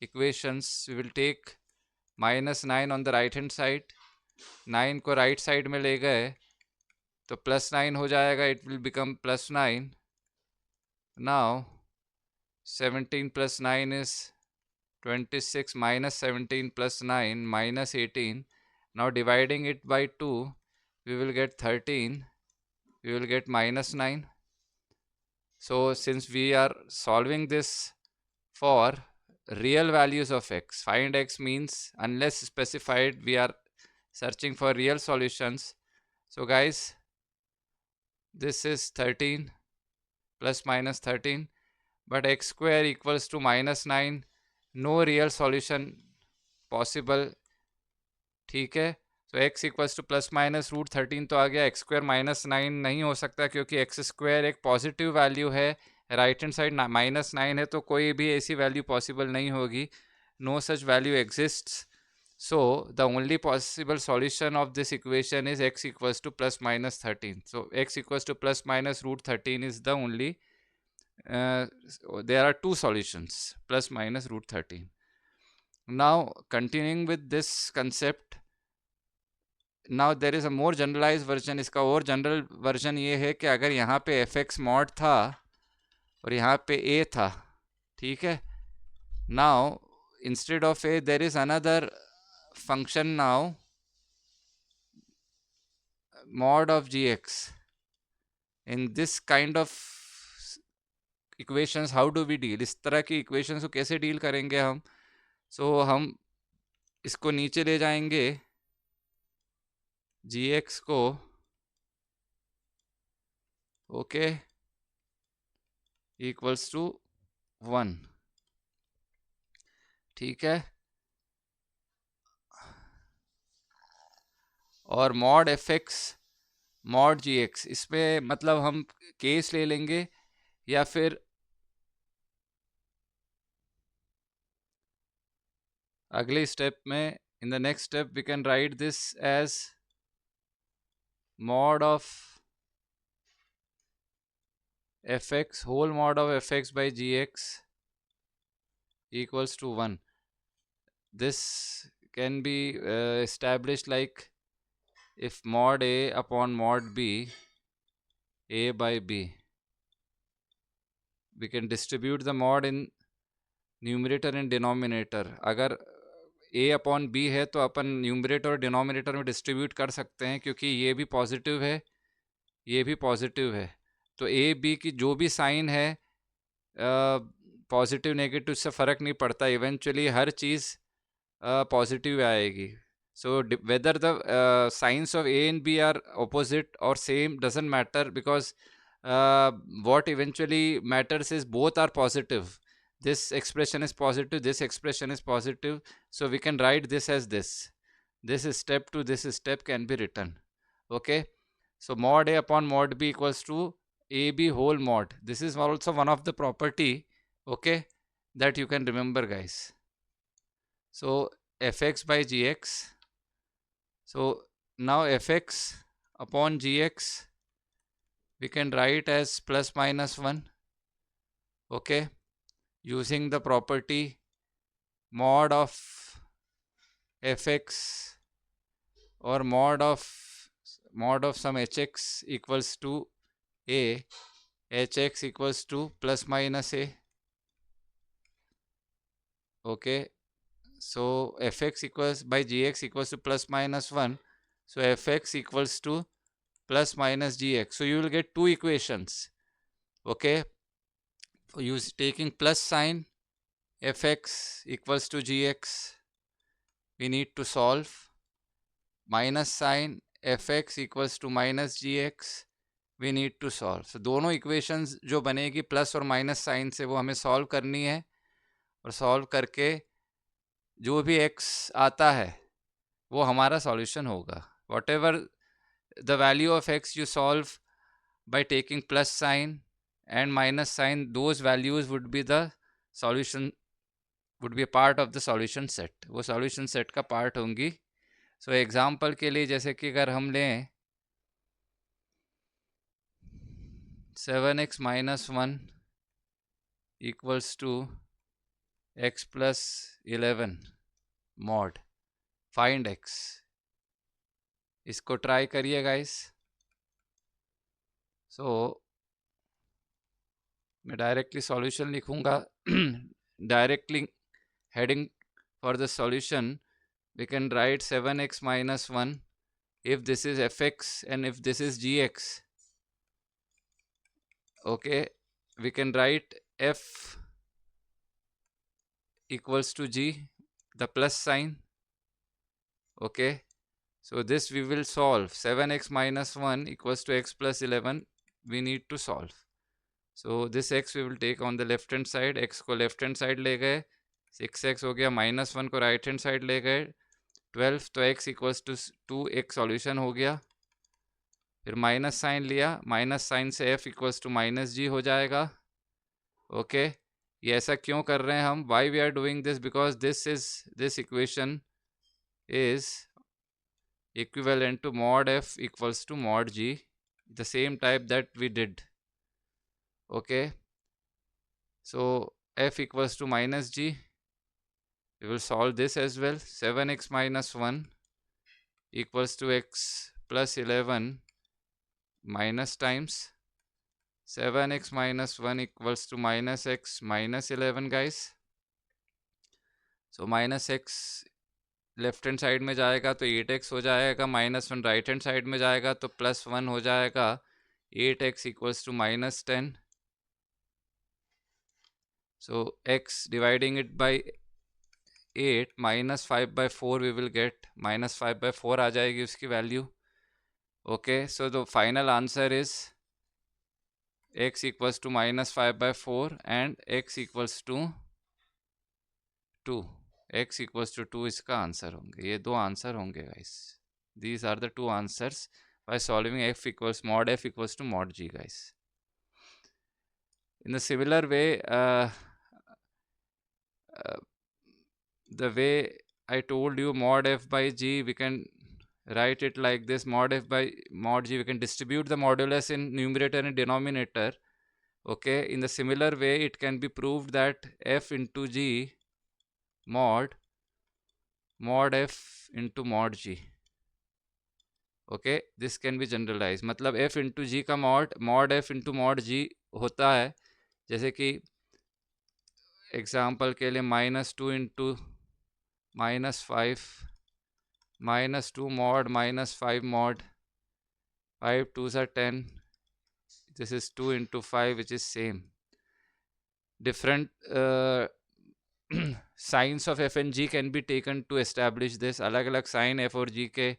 equations. We will take minus 9 on the right hand side, 9 को right side में ले गए तो plus 9 हो जाएगा, it will become plus 9. Now 17 plus 9 is 26, minus 17 plus 9 minus 18. Now dividing it by 2, we will get 13, we will get minus 9. So since we are solving this for real values of x, find x means unless specified we are searching for real solutions. So guys, this is 13 plus minus 13, but x square equals to minus 9, no real solution possible, ठीक है. तो x equals to plus minus root 13 तो आ गया, x square minus 9 नहीं हो सकता क्योंकि x square एक पॉजिटिव वैल्यू है, राइट हैंड साइड माइनस 9 है, तो कोई भी ऐसी वैल्यू पॉसिबल नहीं होगी, no such value exists. So the only possible solution of this equation is x equals to plus minus 13. So x equals to plus minus root 13 is the only, there are two solutions, plus minus root 13. Now continuing with this concept, now there is a more generalized version. इसका और general version ये है कि अगर यहाँ पे fx mod था और यहाँ पे a था, ठीक है, now instead of a there is another function now, mod of gx. In this kind of equations how do we deal, इस तरह की equations को कैसे deal करेंगे हम? So हम इसको नीचे ले जाएंगे, gx को, ओके, इक्वल्स टू 1, ठीक है, और मॉड एफ एक्स मॉड जी एक्स, इसमें मतलब हम केस ले लेंगे या फिर अगले स्टेप में, in the next step we can write this as mod of fx, whole mod of fx by gx equals to 1. This can be established like if mod a upon mod b, a by b, we can distribute the mod in numerator and denominator. अगर a upon b है तो अपन numerator और denominator में distribute कर सकते हैं क्योंकि ये भी पॉजिटिव है, ये भी पॉजिटिव है, तो a b की जो भी साइन है, पॉजिटिव नेगेटिव से फ़र्क नहीं पड़ता, इवेंचुअली हर चीज़ पॉजिटिव आएगी. So whether the signs of a and b are opposite or same doesn't matter, because what eventually matters is both are positive. This expression is positive, this expression is positive, so we can write this as this. This step to this step can be written. Okay, so mod a upon mod b equals to ab whole mod. This is also one of the property, okay, that you can remember, guys. So fx by gx. So now fx upon gx we can write as plus minus 1, okay, using the property mod of fx or mod of some hx equals to a, hx equals to plus minus a, okay. So fx equals by gx equals to plus minus 1, so fx equals to plus minus gx. So you will get two equations, okay, use taking plus sign, fx equals to gx, we need to solve, minus sign, fx equals to minus gx, we need to solve. So दोनों equations जो बनेगी plus और minus sign से, वो हमें solve करनी है, और सॉल्व करके जो भी x आता है वो हमारा सॉल्यूशन होगा। Whatever the value of x you solve by taking plus sign and minus sign, those values would be the solution, would be a part of the solution set, वो solution set का part होंगी। So example के लिए जैसे कि अगर हम लें 7x minus 1 equals to x plus 11 mod, find x, इसको ट्राई करिए गाइस। सो मैं डायरेक्टली सॉल्यूशन लिखूंगा। Directly heading for the solution we can write 7x minus 1 if this is fx and if this is gx. Okay, we can write f equals to g, the plus sign. Okay, so this we will solve. 7x minus 1 equals to x plus 11, we need to solve. So this x we will take on the left hand side, x को left hand side ले गए, 6x हो गया, minus 1 को right hand side ले गए, 12, तो x equals to 2, एक सॉल्यूशन हो गया। फिर माइनस साइन लिया, माइनस साइन से f इक्वल्स टू माइनस जी हो जाएगा। ओके, ये ऐसा क्यों कर रहे हैं हम? Why we are doing this? Because this equation is equivalent to mod f equals to mod g, the same type that we did. Okay, so f equals to minus g, we will solve this as well. 7x minus 1 equals to x plus 11 minus times 7x minus 1 equals to minus x minus 11 guys. So minus x left hand side में जाएगा तो 8x हो जाएगा, minus 1 right hand side में जाएगा तो plus 1 हो जाएगा, 8x equals to minus 10. So x dividing it by 8 minus 5/4 we will get, minus 5/4 आ जाएगी उसकी value. Okay, so the final answer is x equals to minus 5/4 and x equals to 2. x equals to 2 इसका answer होंगे. ये दो answer होंगे guys. These are the two answers by solving f equals mod f equals to mod g guys. In a similar way, the way I told you mod f by g, we can write it like this: mod f by mod g, we can distribute the modulus in numerator and denominator. Okay, in the similar way it can be proved that f into g mod f into mod g. Okay, this can be generalized. मतलब f into g का mod f into mod g होता है, जैसे कि example के लिए -2 into -5 -2 mod -5 mod, 5 2s are 10, this is 2 into 5 which is same. Different signs of f and g can be taken to establish this. अलग अलग sign f और g के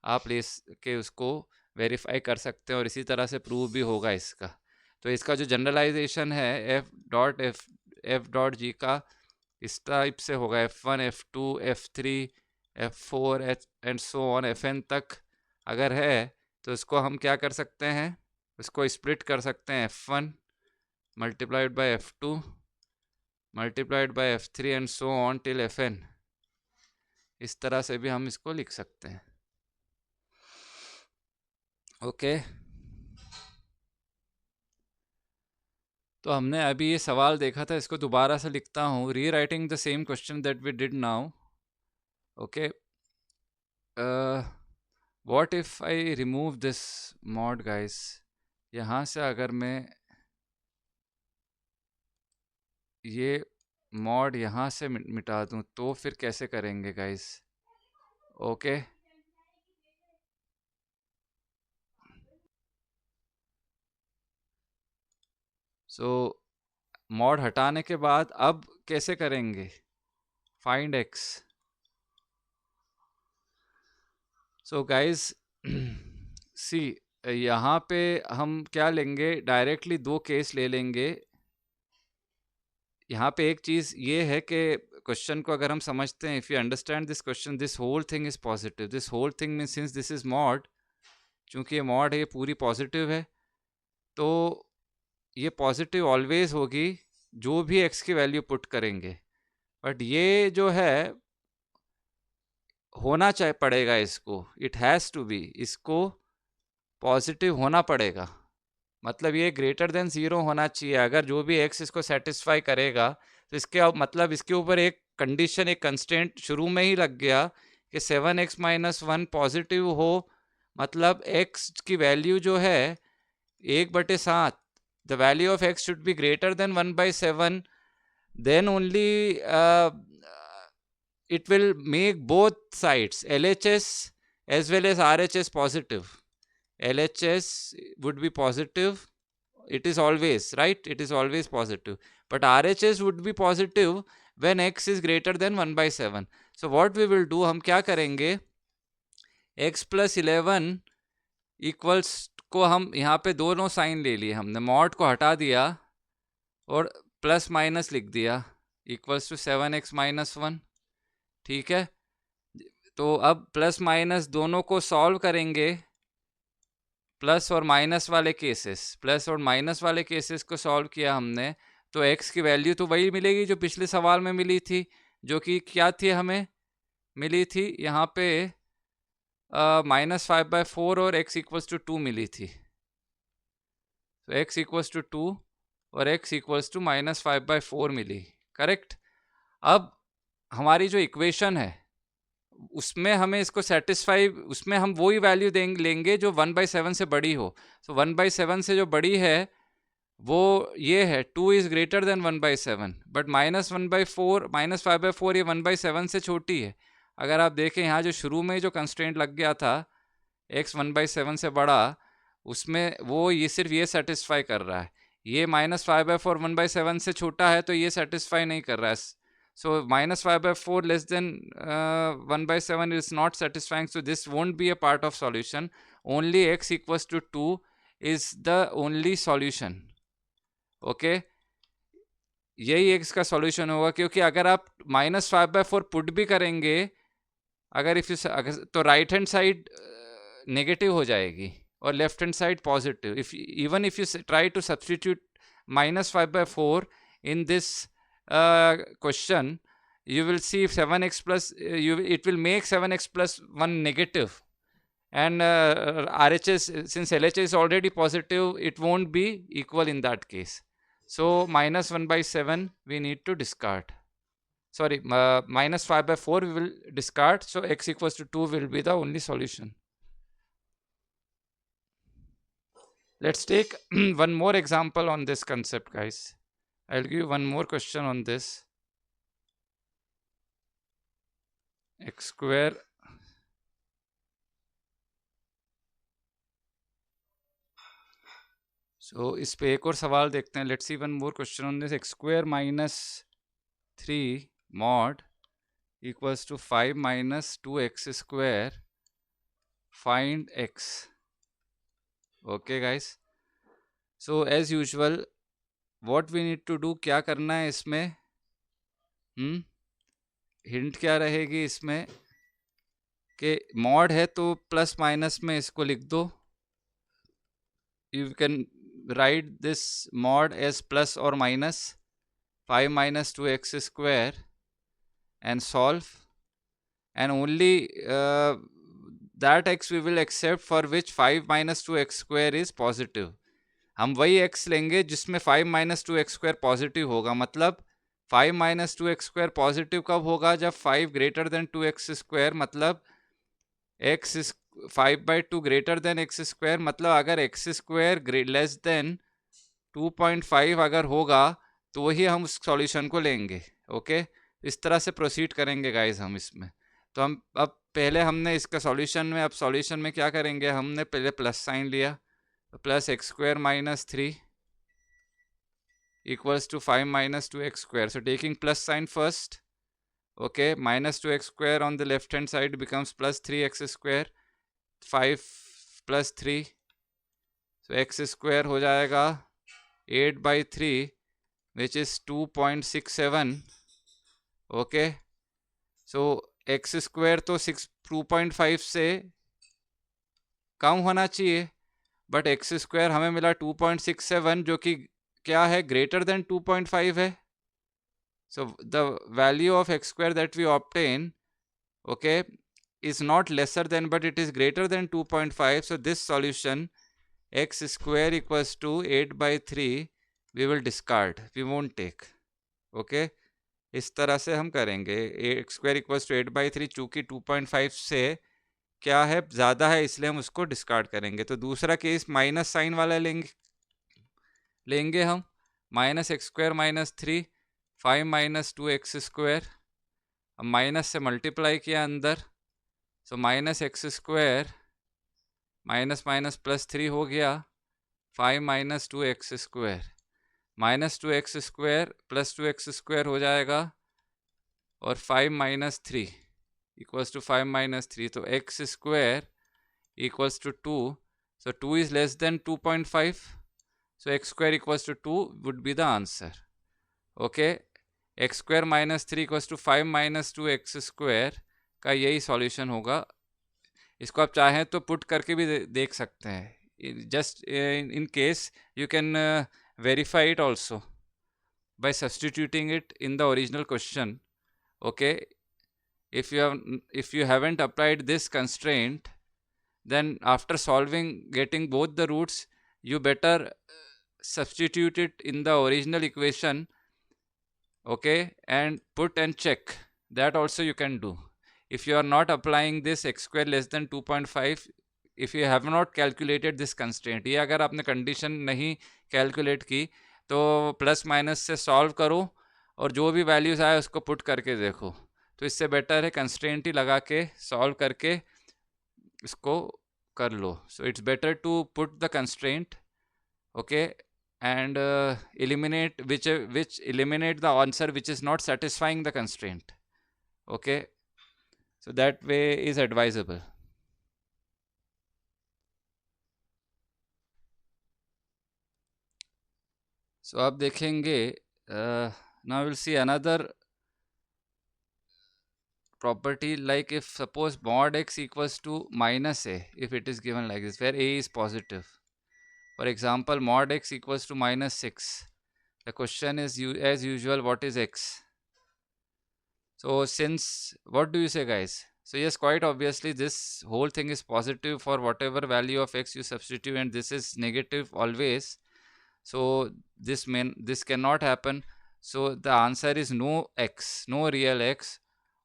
आप ले के उसको वेरीफाई कर सकते हैं और इसी तरह से प्रूव भी होगा इसका. तो इसका जो जनरलाइजेशन है f डॉट g का इस टाइप से होगा: f1 f2 f3 f4 and so on fn तक अगर है तो इसको हम क्या कर सकते हैं, इसको स्प्लिट कर सकते हैं f1 multiplied by f2 multiplied by f3 and so on till fn. इस तरह से भी हम इसको लिख सकते हैं. ओके, तो हमने अभी ये सवाल देखा था, इसको दोबारा से लिखता हूँ. Rewriting the same question that we did now. Okay, what if I remove this mod guys? यहाँ से अगर मैं ये मॉड यहाँ से मिटा दूँ तो फिर कैसे करेंगे गाइस? ओके, सो मॉड हटाने के बाद अब कैसे करेंगे? Find x. सो गाइस सी, यहाँ पे हम क्या लेंगे, डायरेक्टली दो केस ले लेंगे। यहाँ पे एक चीज़ ये है कि क्वेश्चन को अगर हम समझते हैं, if you understand this question, this whole thing is positive, this whole thing mean since this is mod, चूँकि ये मॉड है, ये पूरी पॉजिटिव है, तो ये पॉजिटिव ऑलवेज होगी जो भी x की वैल्यू पुट करेंगे। बट ये जो है होना चाहिए पड़ेगा, इसको इट हैज़ टू बी, इसको पॉजिटिव होना पड़ेगा, मतलब ये ग्रेटर देन 0 होना चाहिए। अगर जो भी x इसको सेटिस्फाई करेगा तो इसके मतलब इसके ऊपर एक कंडीशन, एक कंस्टेंट शुरू में ही लग गया कि 7x - 1 पॉजिटिव हो, मतलब x की वैल्यू जो है 1/7, the value of x should be greater than 1/7, then only it will make both sides LHS as well as RHS positive. LHS would be positive, it is always right, it is always positive, but RHS would be positive when x is greater than 1/7. So what we will do, हम क्या करेंगे, x + 11 equals को हम यहाँ पे दोनों sign ले लिए, हमने मॉड को हटा दिया और प्लस माइनस लिख दिया, इक्वल्स टू 7x - 1, ठीक है। तो अब प्लस माइनस दोनों को सॉल्व करेंगे, प्लस और माइनस वाले केसेस, प्लस और माइनस वाले केसेस को सॉल्व किया हमने, तो x की वैल्यू तो वही मिलेगी जो पिछले सवाल में मिली थी, जो कि क्या थी, हमें मिली थी यहाँ पे -5/4 और x = 2 मिली थी। तो x = 2 और x = -5/4 मिली, करेक्ट। अब हमारी जो इक्वेशन है उसमें हमें इसको सेटिस्फाई, उसमें हम वही वैल्यू लेंगे जो 1/7 से बड़ी हो। तो 1/7 से जो बड़ी है वो ये है 2 इज़ ग्रेटर देन 1/7, बट -1/4 -5/4 ये 1/7 से छोटी है। अगर आप देखें यहाँ जो शुरू में जो कंस्ट्रेंट लग गया था x 1/7 से बड़ा, उसमें वो ये सिर्फ ये सेटिस्फाई कर रहा है, ये -5/4 1/7 से छोटा है तो ये सेटिस्फाई नहीं कर रहा है। So -5/4 less than 1/7 is not satisfying. So this won't be a part of solution. Only x = 2 is the only solution. Okay. यही x का सॉल्यूशन होगा, क्योंकि अगर आप -5/4 पुट भी करेंगे, अगर तो राइट हैंड साइड नेगेटिव हो जाएगी और left hand side positive. Even if you try to substitute -5/4 in this question, you will see 7x plus it will make 7x + 1 negative, and RHS, since LHS is already positive, it won't be equal in that case. So -1/7 we need to discard, sorry, -5/4 we will discard. So x = 2 will be the only solution. Let's take one more example on this concept, guys. I'll give you one more question on this. x², so इस पे एक और सवाल देखते हैं. Let's see one more question on this. x² - 3 mod equals to 5 - 2x². Find x. Okay guys, so as usual what we need to do, क्या करना है इसमें, हिंट क्या रहेगी इसमें कि मॉड है तो प्लस माइनस में इसको लिख दो. You can write this mod as plus or minus 5 - 2x² and solve, and only that x we will accept for which 5 - 2x² is positive. हम वही x लेंगे जिसमें 5 - 2x² पॉजिटिव होगा. मतलब 5 - 2x² पॉजिटिव कब होगा, जब 5 ग्रेटर देन 2x², मतलब x is 5/2 greater than x², मतलब अगर x² लेस देन 2.5 अगर होगा तो वही हम उस सॉल्यूशन को लेंगे. ओके, इस तरह से प्रोसीड करेंगे गाइस हम इसमें. तो हम अब पहले हमने इसका सॉल्यूशन में, अब सॉल्यूशन में क्या करेंगे, हमने पहले प्लस साइन लिया, तो plus x² - 3 equals to 5 - 2x². So taking plus sign first, okay, -2x² on the left hand side becomes +3x². 5 + 3 तो एक्स स्क्वायर हो जाएगा 8/3 which is 2.67. Okay, so x square तो 2.5 से कम होना चाहिए, बट एक्स स्क्वायर हमें मिला 2.67 जो कि क्या है, ग्रेटर देन 2.5 है. So the value of x square that we obtain, okay, is not lesser than but it is greater than 2.5. So this solution x square equals to 8/3 we will discard, we won't take. Okay, इस तरह से हम करेंगे. x square equals to 8/3 चूँकि 2.5 से क्या है, ज़्यादा है, इसलिए हम उसको डिस्कार्ड करेंगे. तो दूसरा केस माइनस साइन वाला लेंगे हम. -(x²-3) 5 - 2x². अब माइनस से मल्टीप्लाई किया अंदर, सो -(x²) माइनस माइनस +3 हो गया. 5 - 2x². -2x² + 2x² हो जाएगा, और 5 - 3 equals to 5 - 3. तो x² equals to 2. So 2 is less than 2.5. So x² equals to 2 would be the answer. Okay, x² - 3 equals to 5 - 2x² का यही सॉल्यूशन होगा. इसको आप चाहें तो पुट करके भी देख सकते हैं. Just in case you can verify it also by substituting it in the original question. Okay, if you haven't applied this constraint, then after solving, getting both the roots, you better substitute it in the original equation. Okay, and put and check. That also you can do. If you are not applying this x² less than 2.5, if you have not calculated this constraint, ये अगर आपने condition नहीं calculate की तो plus minus से solve करो और जो भी वैल्यूज आए उसको पुट करके देखो. तो इससे बेटर है कंस्ट्रेंट ही लगा के सॉल्व करके इसको कर लो. So it's better to put the constraint. Okay, and eliminate which eliminate the answer which is not satisfying the constraint. Okay, so that way is advisable. So आप देखेंगे, now we'll see another property, like if suppose mod x equals to -a, if it is given like this, where a is positive. For example, mod x equals to -6. The question is, as usual, what is x? So since, what do you say, guys? So yes, quite obviously this whole thing is positive for whatever value of x you substitute, and this is negative always. So this cannot happen. So the answer is no x, no real x,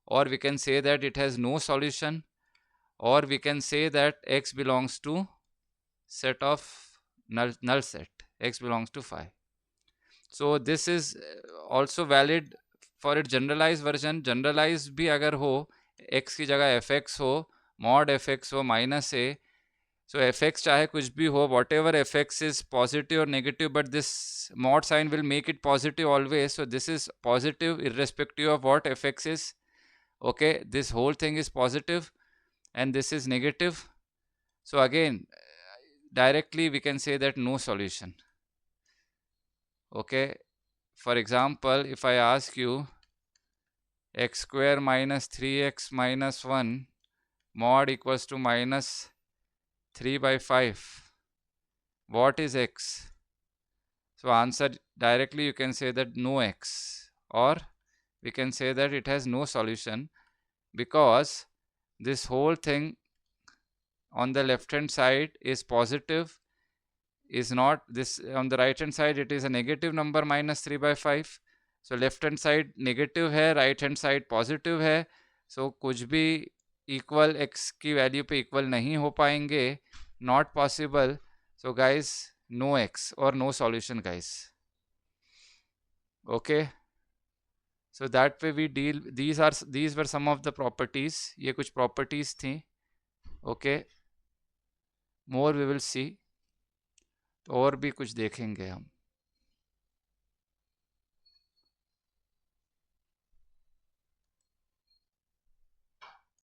or we can say that it has no solution, or we can say that x belongs to set of null set, x belongs to phi. So this is also valid for its generalized version. Generalized भी अगर हो, x की जगह fx हो, mod fx हो -a, so fx चाहे कुछ भी हो, whatever fx is positive or negative, but this mod sign will make it positive always. So this is positive irrespective of what fx is. Okay, this whole thing is positive and this is negative. So again, directly we can say that no solution. Okay, for example, if I ask you x² - 3x - 1 mod equals to -3/5, what is x? So answer directly you can say that no x, or we can say that it has no solution, because this whole thing on the left hand side is positive, is not this. On the right hand side it is a negative number -3/5. So left hand side negative है, right hand side positive है. So कुछ भी equal x की value पे equal नहीं हो पाएंगे, not possible. So guys, no x or no solution, guys. Okay, so that way we deal. These were some of the properties. ये कुछ properties थी. Okay, more we will see. और भी कुछ देखेंगे हम.